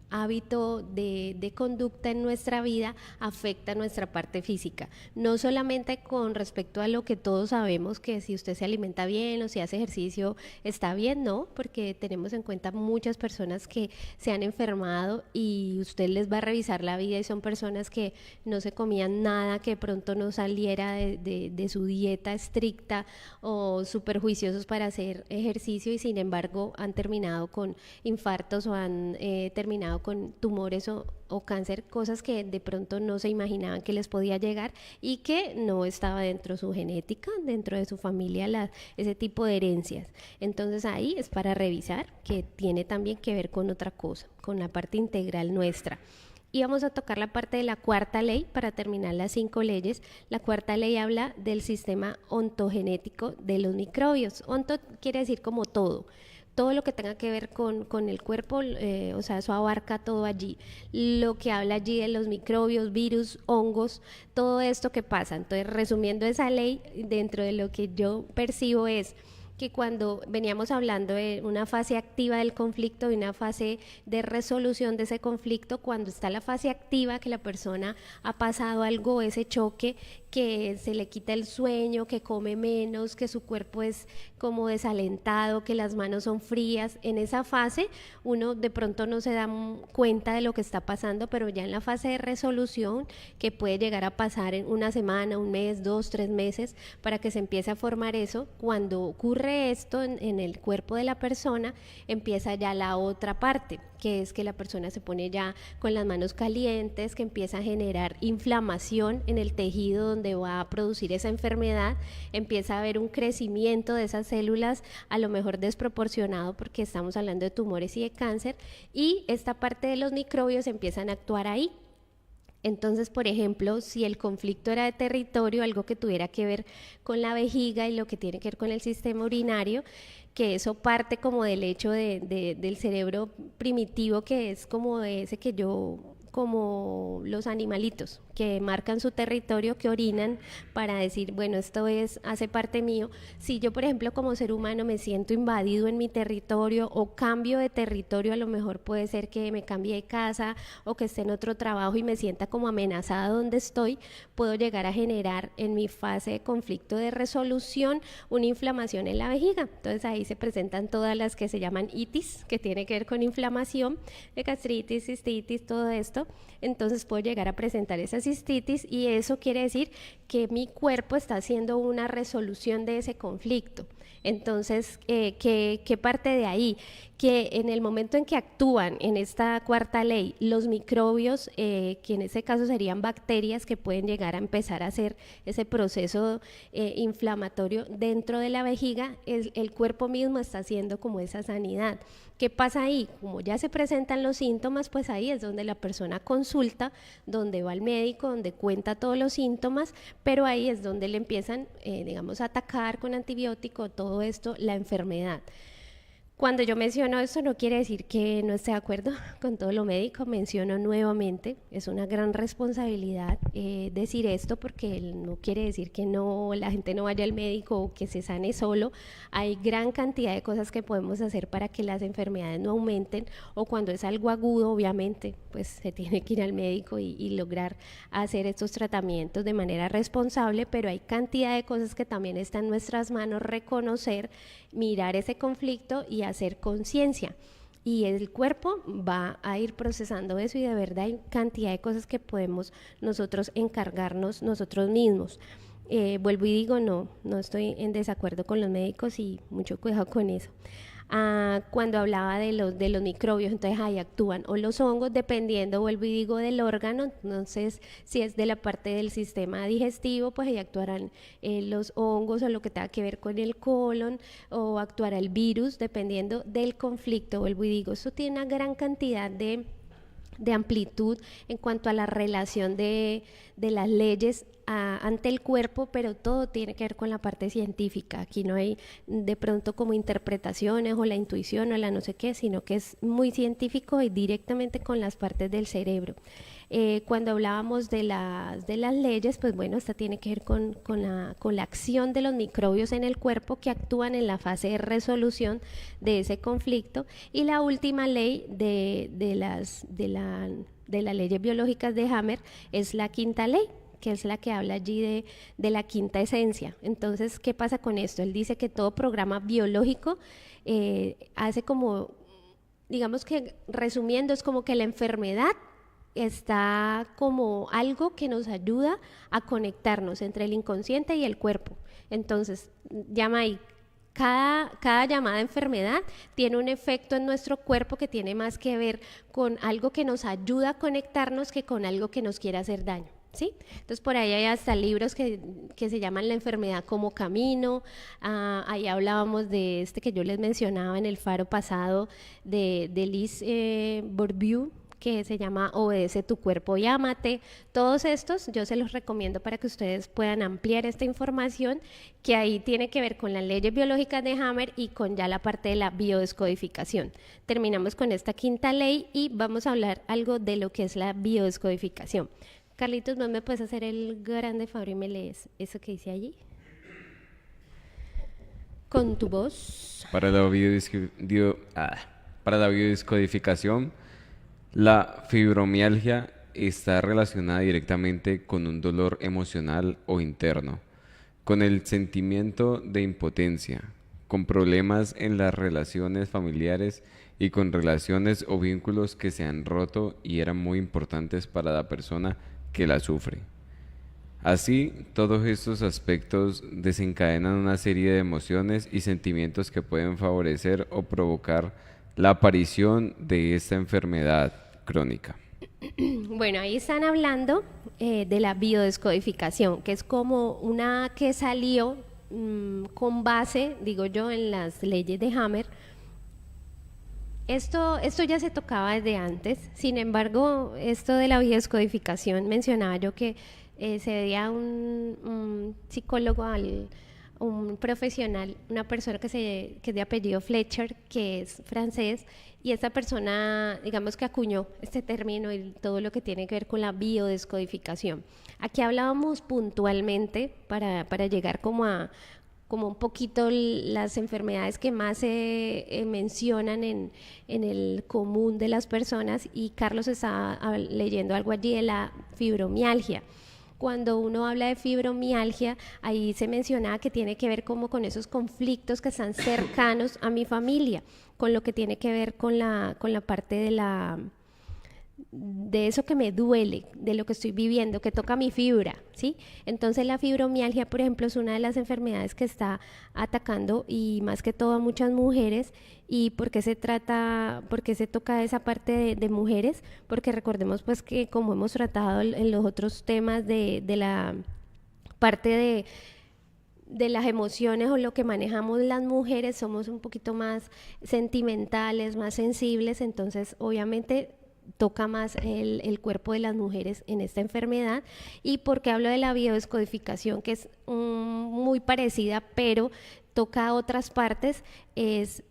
hábito de conducta en nuestra vida afecta nuestra parte física, no solamente con respecto a lo que todos sabemos, que si usted se alimenta bien o si hace ejercicio está bien, no, porque tenemos en cuenta muchas personas que se han enfermado y usted les va a revisar la vida y son personas que no se comían nada, que de pronto no saliera de su dieta estricta o súper juiciosos para hacer ejercicio y sin embargo han terminado con infartos o han terminado con tumores o cáncer, cosas que de pronto no se imaginaban que les podía llegar y que no estaba dentro de su genética, dentro de su familia, ese tipo de herencias. Entonces ahí es para revisar, que tiene también que ver con otra cosa, con la parte integral nuestra. Y vamos a tocar la parte de la cuarta ley para terminar las 5 leyes. La cuarta ley habla del sistema ontogenético de los microbios. Onto quiere decir como todo lo que tenga que ver con el cuerpo, o sea, eso abarca todo allí. Lo que habla allí de los microbios, virus, hongos, todo esto que pasa. Entonces, resumiendo esa ley, dentro de lo que yo percibo es que cuando veníamos hablando de una fase activa del conflicto y una fase de resolución de ese conflicto, cuando está la fase activa, que la persona ha pasado algo, ese choque, que se le quita el sueño, que come menos, que su cuerpo es como desalentado, que las manos son frías, en esa fase uno de pronto no se da cuenta de lo que está pasando, pero ya en la fase de resolución, que puede llegar a pasar en una semana, un mes, 2, 3 meses, para que se empiece a formar eso, cuando ocurre esto en el cuerpo de la persona, empieza ya la otra parte, que es que la persona se pone ya con las manos calientes, que empieza a generar inflamación en el tejido donde va a producir esa enfermedad, empieza a haber un crecimiento de esas células, a lo mejor desproporcionado porque estamos hablando de tumores y de cáncer, y esta parte de los microbios empiezan a actuar ahí. Entonces, por ejemplo, si el conflicto era de territorio, algo que tuviera que ver con la vejiga y lo que tiene que ver con el sistema urinario, que eso parte como del hecho del cerebro primitivo, que es como ese que como los animalitos que marcan su territorio, que orinan para decir, bueno, esto hace parte mío. Si yo, por ejemplo, como ser humano me siento invadido en mi territorio o cambio de territorio, a lo mejor puede ser que me cambie de casa o que esté en otro trabajo y me sienta como amenazada donde estoy, puedo llegar a generar en mi fase de conflicto de resolución una inflamación en la vejiga. Entonces ahí se presentan todas las que se llaman itis, que tiene que ver con inflamación, de gastritis, cistitis, todo esto. Entonces puedo llegar a presentar esa cistitis y eso quiere decir que mi cuerpo está haciendo una resolución de ese conflicto. Entonces, ¿qué parte de ahí? Que en el momento en que actúan en esta cuarta ley los microbios, que en este caso serían bacterias que pueden llegar a empezar a hacer ese proceso inflamatorio dentro de la vejiga, el cuerpo mismo está haciendo como esa sanidad. ¿Qué pasa ahí? Como ya se presentan los síntomas, pues ahí es donde la persona consulta, donde va al médico, donde cuenta todos los síntomas, pero ahí es donde le empiezan, digamos, a atacar con antibiótico, todo esto, la enfermedad. Cuando yo menciono esto no quiere decir que no esté de acuerdo con todo lo médico, menciono nuevamente, es una gran responsabilidad decir esto porque no quiere decir que no, la gente no vaya al médico o que se sane solo. Hay gran cantidad de cosas que podemos hacer para que las enfermedades no aumenten, o cuando es algo agudo, obviamente, pues se tiene que ir al médico y lograr hacer estos tratamientos de manera responsable, pero hay cantidad de cosas que también están en nuestras manos, reconocer, mirar ese conflicto y hacer conciencia, y el cuerpo va a ir procesando eso, y de verdad hay cantidad de cosas que podemos nosotros encargarnos nosotros mismos. Vuelvo y digo, no estoy en desacuerdo con los médicos y mucho cuidado con eso. Cuando hablaba de los microbios, entonces ahí actúan o los hongos, dependiendo, vuelvo y digo, del órgano. Entonces, si es de la parte del sistema digestivo, pues ahí actuarán los hongos o lo que tenga que ver con el colon, o actuará el virus, dependiendo del conflicto. Vuelvo y digo, eso tiene una gran cantidad de amplitud en cuanto a la relación de las leyes ante el cuerpo, pero todo tiene que ver con la parte científica. Aquí no hay de pronto como interpretaciones o la intuición o la no sé qué, sino que es muy científico y directamente con las partes del cerebro. Cuando hablábamos de las leyes, pues bueno, esta tiene que ver con la acción de los microbios en el cuerpo que actúan en la fase de resolución de ese conflicto. Y la última ley de las leyes biológicas de Hammer es la quinta ley, que es la que habla allí de la quinta esencia. Entonces, ¿qué pasa con esto? Él dice que todo programa biológico hace como, digamos que resumiendo, es como que la enfermedad está como algo que nos ayuda a conectarnos entre el inconsciente y el cuerpo. Entonces, llama ahí, cada llamada enfermedad tiene un efecto en nuestro cuerpo que tiene más que ver con algo que nos ayuda a conectarnos que con algo que nos quiere hacer daño. ¿Sí? Entonces por ahí hay hasta libros que se llaman La enfermedad como camino. Ahí hablábamos de este que yo les mencionaba en el faro pasado de Liz Bourdieu, que se llama Obedece tu cuerpo y ámate. Todos estos yo se los recomiendo para que ustedes puedan ampliar esta información, que ahí tiene que ver con las leyes biológicas de Hammer y con ya la parte de la biodescodificación. Terminamos con esta quinta ley y vamos a hablar algo de lo que es la biodescodificación. Carlitos, ¿no me puedes hacer el grande favor y me lees eso que dice allí? Con tu voz. Para la biodescodificación, la fibromialgia está relacionada directamente con un dolor emocional o interno, con el sentimiento de impotencia, con problemas en las relaciones familiares y con relaciones o vínculos que se han roto y eran muy importantes para la persona que la sufre. Así, todos estos aspectos desencadenan una serie de emociones y sentimientos que pueden favorecer o provocar la aparición de esta enfermedad crónica? Bueno, ahí están hablando de la biodescodificación, que es como una que salió con base, digo yo, en las leyes de Hammer. Esto ya se tocaba desde antes, sin embargo, esto de la biodescodificación, mencionaba yo que se veía un psicólogo, un profesional, una persona que es de apellido Fletcher, que es francés, y esta persona, digamos que acuñó este término y todo lo que tiene que ver con la biodescodificación. Aquí hablábamos puntualmente para llegar como un poquito las enfermedades que más se mencionan en el común de las personas, y Carlos estaba leyendo algo allí de la fibromialgia. Cuando uno habla de fibromialgia, ahí se mencionaba que tiene que ver como con esos conflictos que están cercanos a mi familia, con lo que tiene que ver con la parte de eso que me duele, de lo que estoy viviendo, que toca mi fibra, ¿sí? Entonces la fibromialgia, por ejemplo, es una de las enfermedades que está atacando, y más que todo a muchas mujeres. ¿Y por qué se toca esa parte de mujeres? Porque recordemos pues que, como hemos tratado en los otros temas de la parte de las emociones, o lo que manejamos las mujeres, somos un poquito más sentimentales, más sensibles, entonces obviamente toca más el cuerpo de las mujeres en esta enfermedad. Y porque hablo de la biodescodificación, que es muy parecida, pero toca otras partes, es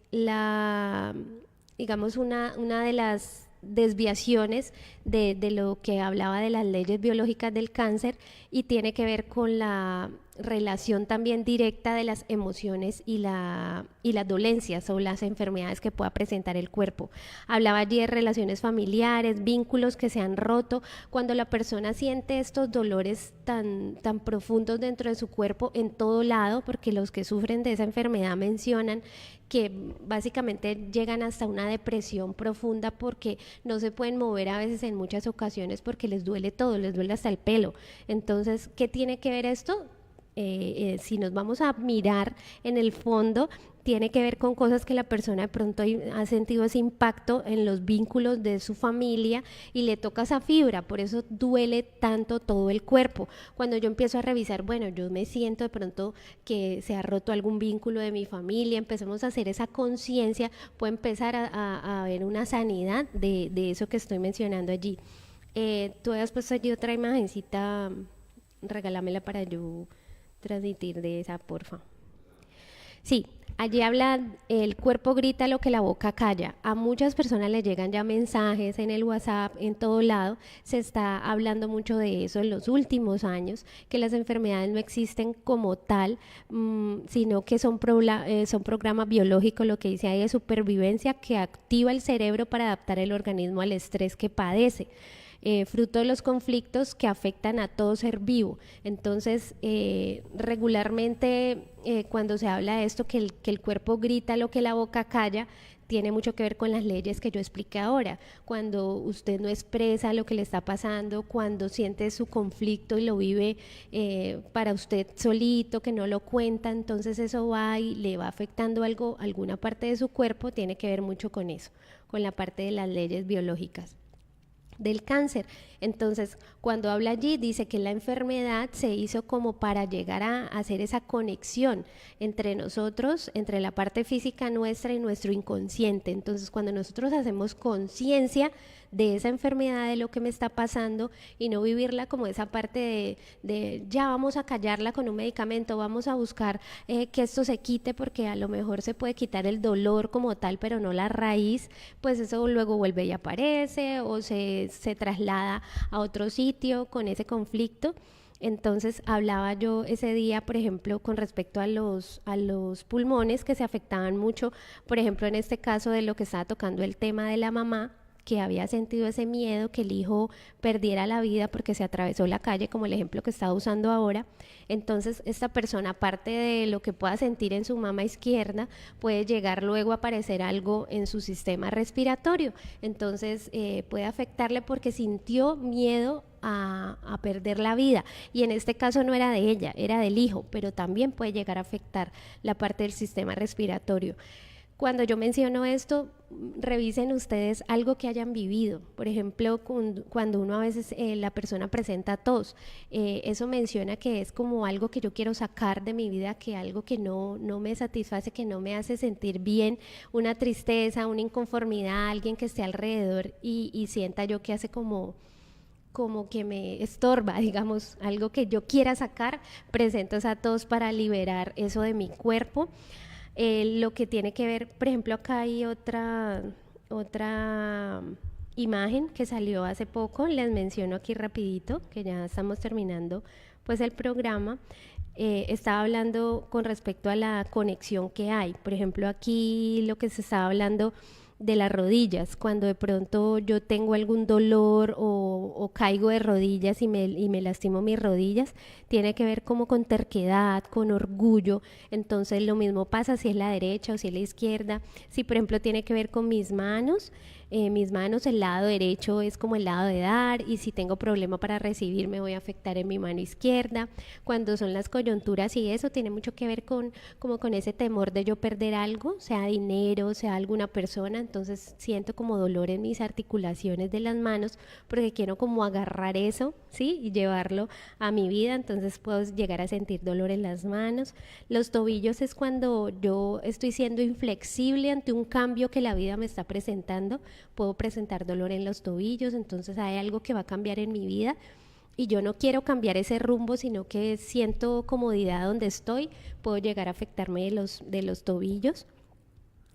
digamos una de las desviaciones de lo que hablaba de las leyes biológicas del cáncer, y tiene que ver con la relación también directa de las emociones y las dolencias o las enfermedades que pueda presentar el cuerpo. Hablaba allí de relaciones familiares, vínculos que se han roto, cuando la persona siente estos dolores tan profundos dentro de su cuerpo en todo lado, porque los que sufren de esa enfermedad mencionan que básicamente llegan hasta una depresión profunda, porque no se pueden mover a veces en muchas ocasiones porque les duele todo, les duele hasta el pelo. Entonces, ¿qué tiene que ver esto? Si nos vamos a mirar en el fondo, tiene que ver con cosas que la persona de pronto ha sentido ese impacto en los vínculos de su familia, y le toca esa fibra, por eso duele tanto todo el cuerpo. Cuando yo empiezo a revisar, bueno, yo me siento de pronto que se ha roto algún vínculo de mi familia, empezamos a hacer esa conciencia, puede empezar a haber una sanidad de eso que estoy mencionando allí. Tú habías puesto allí otra imagencita, regálamela para yo transmitir de esa, porfa. Sí, allí habla, el cuerpo grita lo que la boca calla. A muchas personas les llegan ya mensajes en el WhatsApp, en todo lado. Se está hablando mucho de eso en los últimos años, que las enfermedades no existen como tal, sino que son programas biológicos, lo que dice ahí de supervivencia, que activa el cerebro para adaptar el organismo al estrés que padece. Fruto de los conflictos que afectan a todo ser vivo. Entonces, regularmente cuando se habla de esto, que el cuerpo grita lo que la boca calla, tiene mucho que ver con las leyes que yo expliqué ahora. Cuando usted no expresa lo que le está pasando, cuando siente su conflicto y lo vive para usted solito, que no lo cuenta, entonces eso va y le va afectando alguna parte de su cuerpo. Tiene que ver mucho con eso, con la parte de las leyes biológicas del cáncer. Entonces, cuando habla allí, dice que la enfermedad se hizo como para llegar a hacer esa conexión entre nosotros, entre la parte física nuestra y nuestro inconsciente. Entonces, cuando nosotros hacemos conciencia de esa enfermedad, de lo que me está pasando, y no vivirla como esa parte de ya vamos a callarla con un medicamento, vamos a buscar que esto se quite, porque a lo mejor se puede quitar el dolor como tal, pero no la raíz, pues eso luego vuelve y aparece, o se traslada a otro sitio con ese conflicto. Entonces hablaba yo ese día, por ejemplo, con respecto a los pulmones, que se afectaban mucho, por ejemplo, en este caso de lo que estaba tocando el tema de la mamá, que había sentido ese miedo que el hijo perdiera la vida porque se atravesó la calle, como el ejemplo que estaba usando ahora. Entonces esta persona, aparte de lo que pueda sentir en su mama izquierda, puede llegar luego a aparecer algo en su sistema respiratorio. Entonces puede afectarle porque sintió miedo a perder la vida, y en este caso no era de ella, era del hijo, pero también puede llegar a afectar la parte del sistema respiratorio. Cuando yo menciono esto, revisen ustedes algo que hayan vivido. Por ejemplo, cuando uno a veces, la persona presenta tos, eso menciona que es como algo que yo quiero sacar de mi vida, que algo que no me satisface, que no me hace sentir bien, una tristeza, una inconformidad, alguien que esté alrededor y sienta yo que hace como que me estorba, digamos, algo que yo quiera sacar, presento esa tos para liberar eso de mi cuerpo. Lo que tiene que ver, por ejemplo, acá hay otra imagen que salió hace poco, les menciono aquí rapidito, que ya estamos terminando pues el programa. Estaba hablando con respecto a la conexión que hay. Por ejemplo, aquí lo que se estaba hablando de las rodillas, cuando de pronto yo tengo algún dolor o caigo de rodillas y me lastimo mis rodillas, tiene que ver como con terquedad, con orgullo. Entonces lo mismo pasa si es la derecha o si es la izquierda. Si por ejemplo tiene que ver con mis manos, el lado derecho es como el lado de dar, y si tengo problema para recibir me voy a afectar en mi mano izquierda. Cuando son las coyunturas y eso tiene mucho que ver con ese temor de yo perder algo, sea dinero, sea alguna persona. Entonces siento como dolor en mis articulaciones de las manos porque quiero como agarrar eso, ¿sí? Y llevarlo a mi vida. Entonces puedo llegar a sentir dolor en las manos. Los tobillos es cuando yo estoy siendo inflexible ante un cambio que la vida me está presentando. Puedo presentar dolor en los tobillos, entonces hay algo que va a cambiar en mi vida y yo no quiero cambiar ese rumbo, sino que siento comodidad donde estoy. Puedo llegar a afectarme de los tobillos.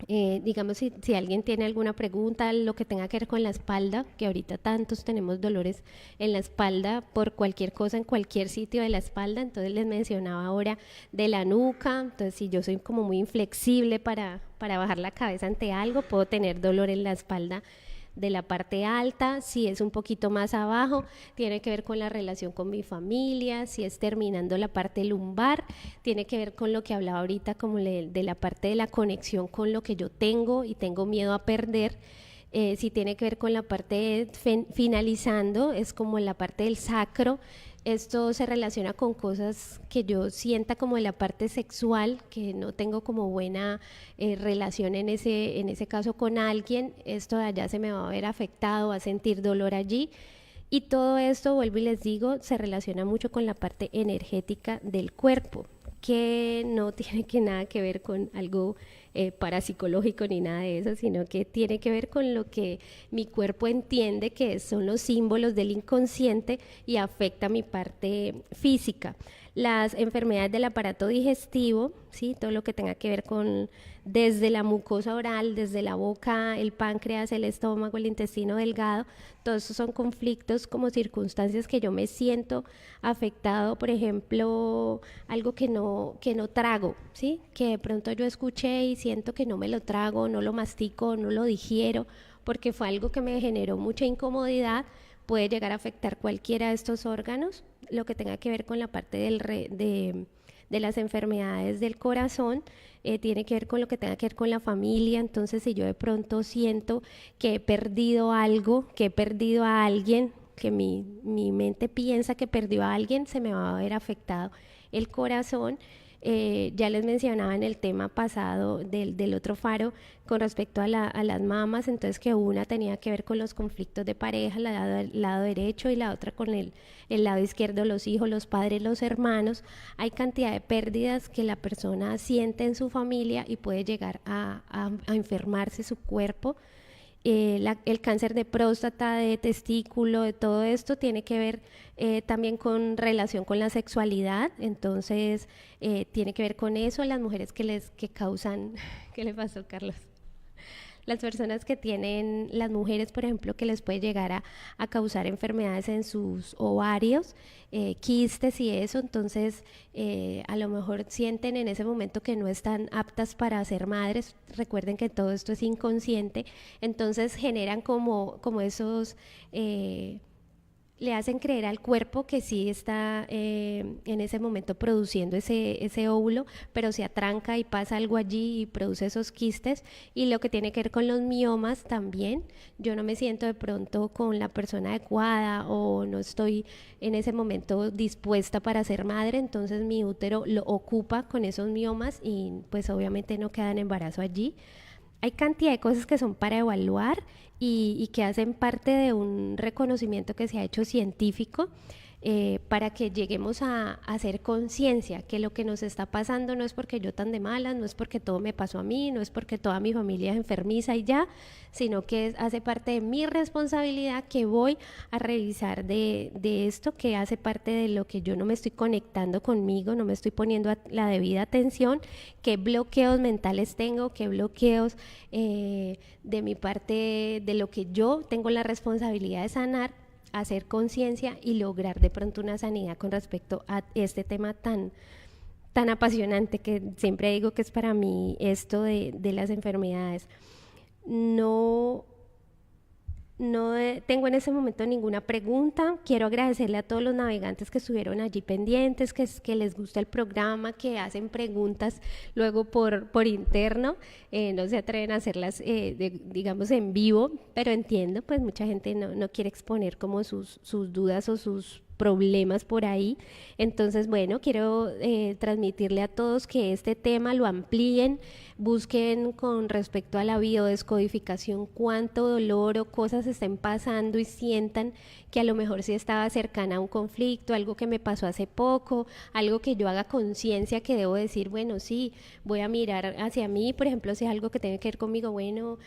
Digamos, si alguien tiene alguna pregunta, lo que tenga que ver con la espalda, que ahorita tantos tenemos dolores en la espalda por cualquier cosa, en cualquier sitio de la espalda. Entonces les mencionaba ahora de la nuca. Entonces si yo soy como muy inflexible para bajar la cabeza ante algo, puedo tener dolor en la espalda de la parte alta. Si es un poquito más abajo, tiene que ver con la relación con mi familia. Si es terminando la parte lumbar, tiene que ver con lo que hablaba ahorita, como de la parte de la conexión con lo que yo tengo y tengo miedo a perder. Si tiene que ver con la parte finalizando, es como la parte del sacro. Esto se relaciona con cosas que yo sienta como en la parte sexual, que no tengo como buena relación en ese caso con alguien. Esto de allá se me va a ver afectado, va a sentir dolor allí. Y todo esto, vuelvo y les digo, se relaciona mucho con la parte energética del cuerpo, que no tiene nada que ver con algo parapsicológico ni nada de eso, sino que tiene que ver con lo que mi cuerpo entiende que son los símbolos del inconsciente y afecta mi parte física. Las enfermedades del aparato digestivo, ¿sí? Todo lo que tenga que ver con desde la mucosa oral, desde la boca, el páncreas, el estómago, el intestino delgado, todos esos son conflictos como circunstancias que yo me siento afectado. Por ejemplo, algo que no trago, ¿sí? Que de pronto yo escuché y siento que no me lo trago, no lo mastico, no lo digiero, porque fue algo que me generó mucha incomodidad. Puede llegar a afectar cualquiera de estos órganos. Lo que tenga que ver con la parte de las enfermedades del corazón, tiene que ver con lo que tenga que ver con la familia. Entonces, si yo de pronto siento que he perdido algo, que he perdido a alguien, que mi mente piensa que perdió a alguien, se me va a ver afectado el corazón. Ya les mencionaba en el tema pasado del otro faro con respecto a las mamas, entonces que una tenía que ver con los conflictos de pareja, el lado derecho, y la otra con el lado izquierdo, los hijos, los padres, los hermanos. Hay cantidad de pérdidas que la persona siente en su familia y puede llegar a enfermarse su cuerpo. El cáncer de próstata, de testículo, de todo esto tiene que ver también con relación con la sexualidad. Entonces tiene que ver con eso. Las mujeres que causan ¿qué le pasó, Carlos? Las personas que tienen, las mujeres por ejemplo, que les puede llegar a causar enfermedades en sus ovarios, quistes y eso. Entonces a lo mejor sienten en ese momento que no están aptas para ser madres. Recuerden que todo esto es inconsciente, entonces generan como esos le hacen creer al cuerpo que sí está en ese momento produciendo ese óvulo, pero se atranca y pasa algo allí y produce esos quistes. Y lo que tiene que ver con los miomas también, yo no me siento de pronto con la persona adecuada o no estoy en ese momento dispuesta para ser madre, entonces mi útero lo ocupa con esos miomas y pues obviamente no queda en embarazo allí. hay cantidad de cosas que son para evaluar y que hacen parte de un reconocimiento que se ha hecho científico, para que lleguemos a hacer conciencia que lo que nos está pasando no es porque yo tan de malas, no es porque todo me pasó a mí, no es porque toda mi familia es enfermiza y ya, sino que hace parte de mi responsabilidad, que voy a revisar de esto, que hace parte de lo que yo no me estoy conectando conmigo, no me estoy poniendo la debida atención, qué bloqueos mentales tengo, qué bloqueos de mi parte, de lo que yo tengo la responsabilidad de sanar, hacer conciencia y lograr de pronto una sanidad con respecto a este tema tan apasionante, que siempre digo que es para mí esto de las enfermedades. No tengo en ese momento ninguna pregunta. Quiero agradecerle a todos los navegantes que estuvieron allí pendientes, que les gusta el programa, que hacen preguntas luego por interno, no se atreven a hacerlas digamos en vivo, pero entiendo, pues mucha gente no quiere exponer como sus dudas o sus problemas por ahí. Entonces, bueno, quiero transmitirle a todos que este tema lo amplíen, busquen con respecto a la biodescodificación cuánto dolor o cosas estén pasando y sientan que a lo mejor sí estaba cercana a un conflicto, algo que me pasó hace poco, algo que yo haga conciencia, que debo decir, bueno, sí, voy a mirar hacia mí, por ejemplo, si es algo que tiene que ver conmigo, bueno,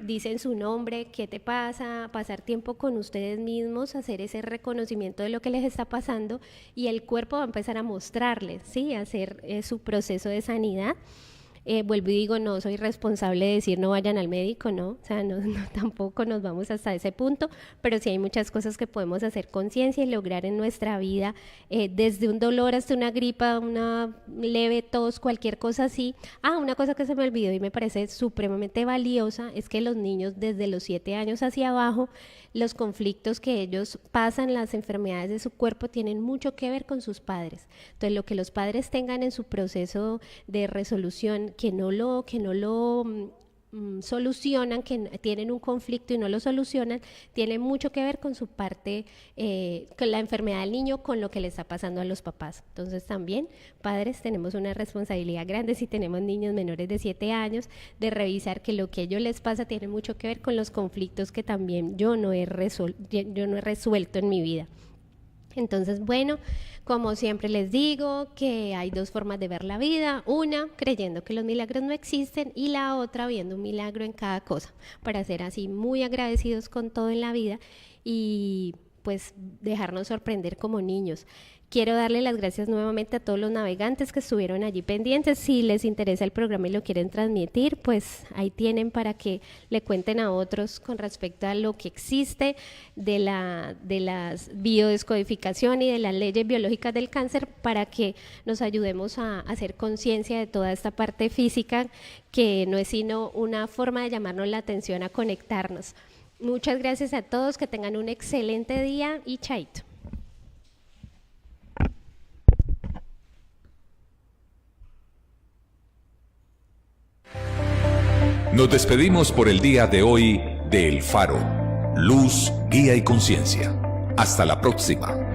dicen su nombre, qué te pasa, pasar tiempo con ustedes mismos, hacer ese reconocimiento de lo que les está pasando, y el cuerpo va a empezar a mostrarles, ¿sí? Hacer su proceso de sanidad. Vuelvo y digo, no soy responsable de decir no vayan al médico, no, o sea, no, tampoco nos vamos hasta ese punto, pero sí hay muchas cosas que podemos hacer conciencia y lograr en nuestra vida, desde un dolor hasta una gripa, una leve tos, cualquier cosa así. Una cosa que se me olvidó y me parece supremamente valiosa es que los niños desde los 7 años hacia abajo, los conflictos que ellos pasan, las enfermedades de su cuerpo tienen mucho que ver con sus padres. Entonces, lo que los padres tengan en su proceso de resolución, que no lo solucionan, que tienen un conflicto y no lo solucionan, tiene mucho que ver con su parte, con la enfermedad del niño, con lo que le está pasando a los papás. Entonces también, padres, tenemos una responsabilidad grande si tenemos niños menores de 7 años, de revisar que lo que a ellos les pasa tiene mucho que ver con los conflictos que también yo no he resuelto en mi vida. Entonces, bueno, como siempre les digo, que hay 2 formas de ver la vida: una, creyendo que los milagros no existen, y la otra, viendo un milagro en cada cosa, para ser así muy agradecidos con todo en la vida y pues dejarnos sorprender como niños. Quiero darle las gracias nuevamente a todos los navegantes que estuvieron allí pendientes. Si les interesa el programa y lo quieren transmitir, pues ahí tienen para que le cuenten a otros con respecto a lo que existe de las biodescodificación y de las leyes biológicas del cáncer, para que nos ayudemos a hacer conciencia de toda esta parte física, que no es sino una forma de llamarnos la atención, a conectarnos. Muchas gracias a todos, que tengan un excelente día y chaito. Nos despedimos por el día de hoy de El Faro, luz, guía y conciencia. Hasta la próxima.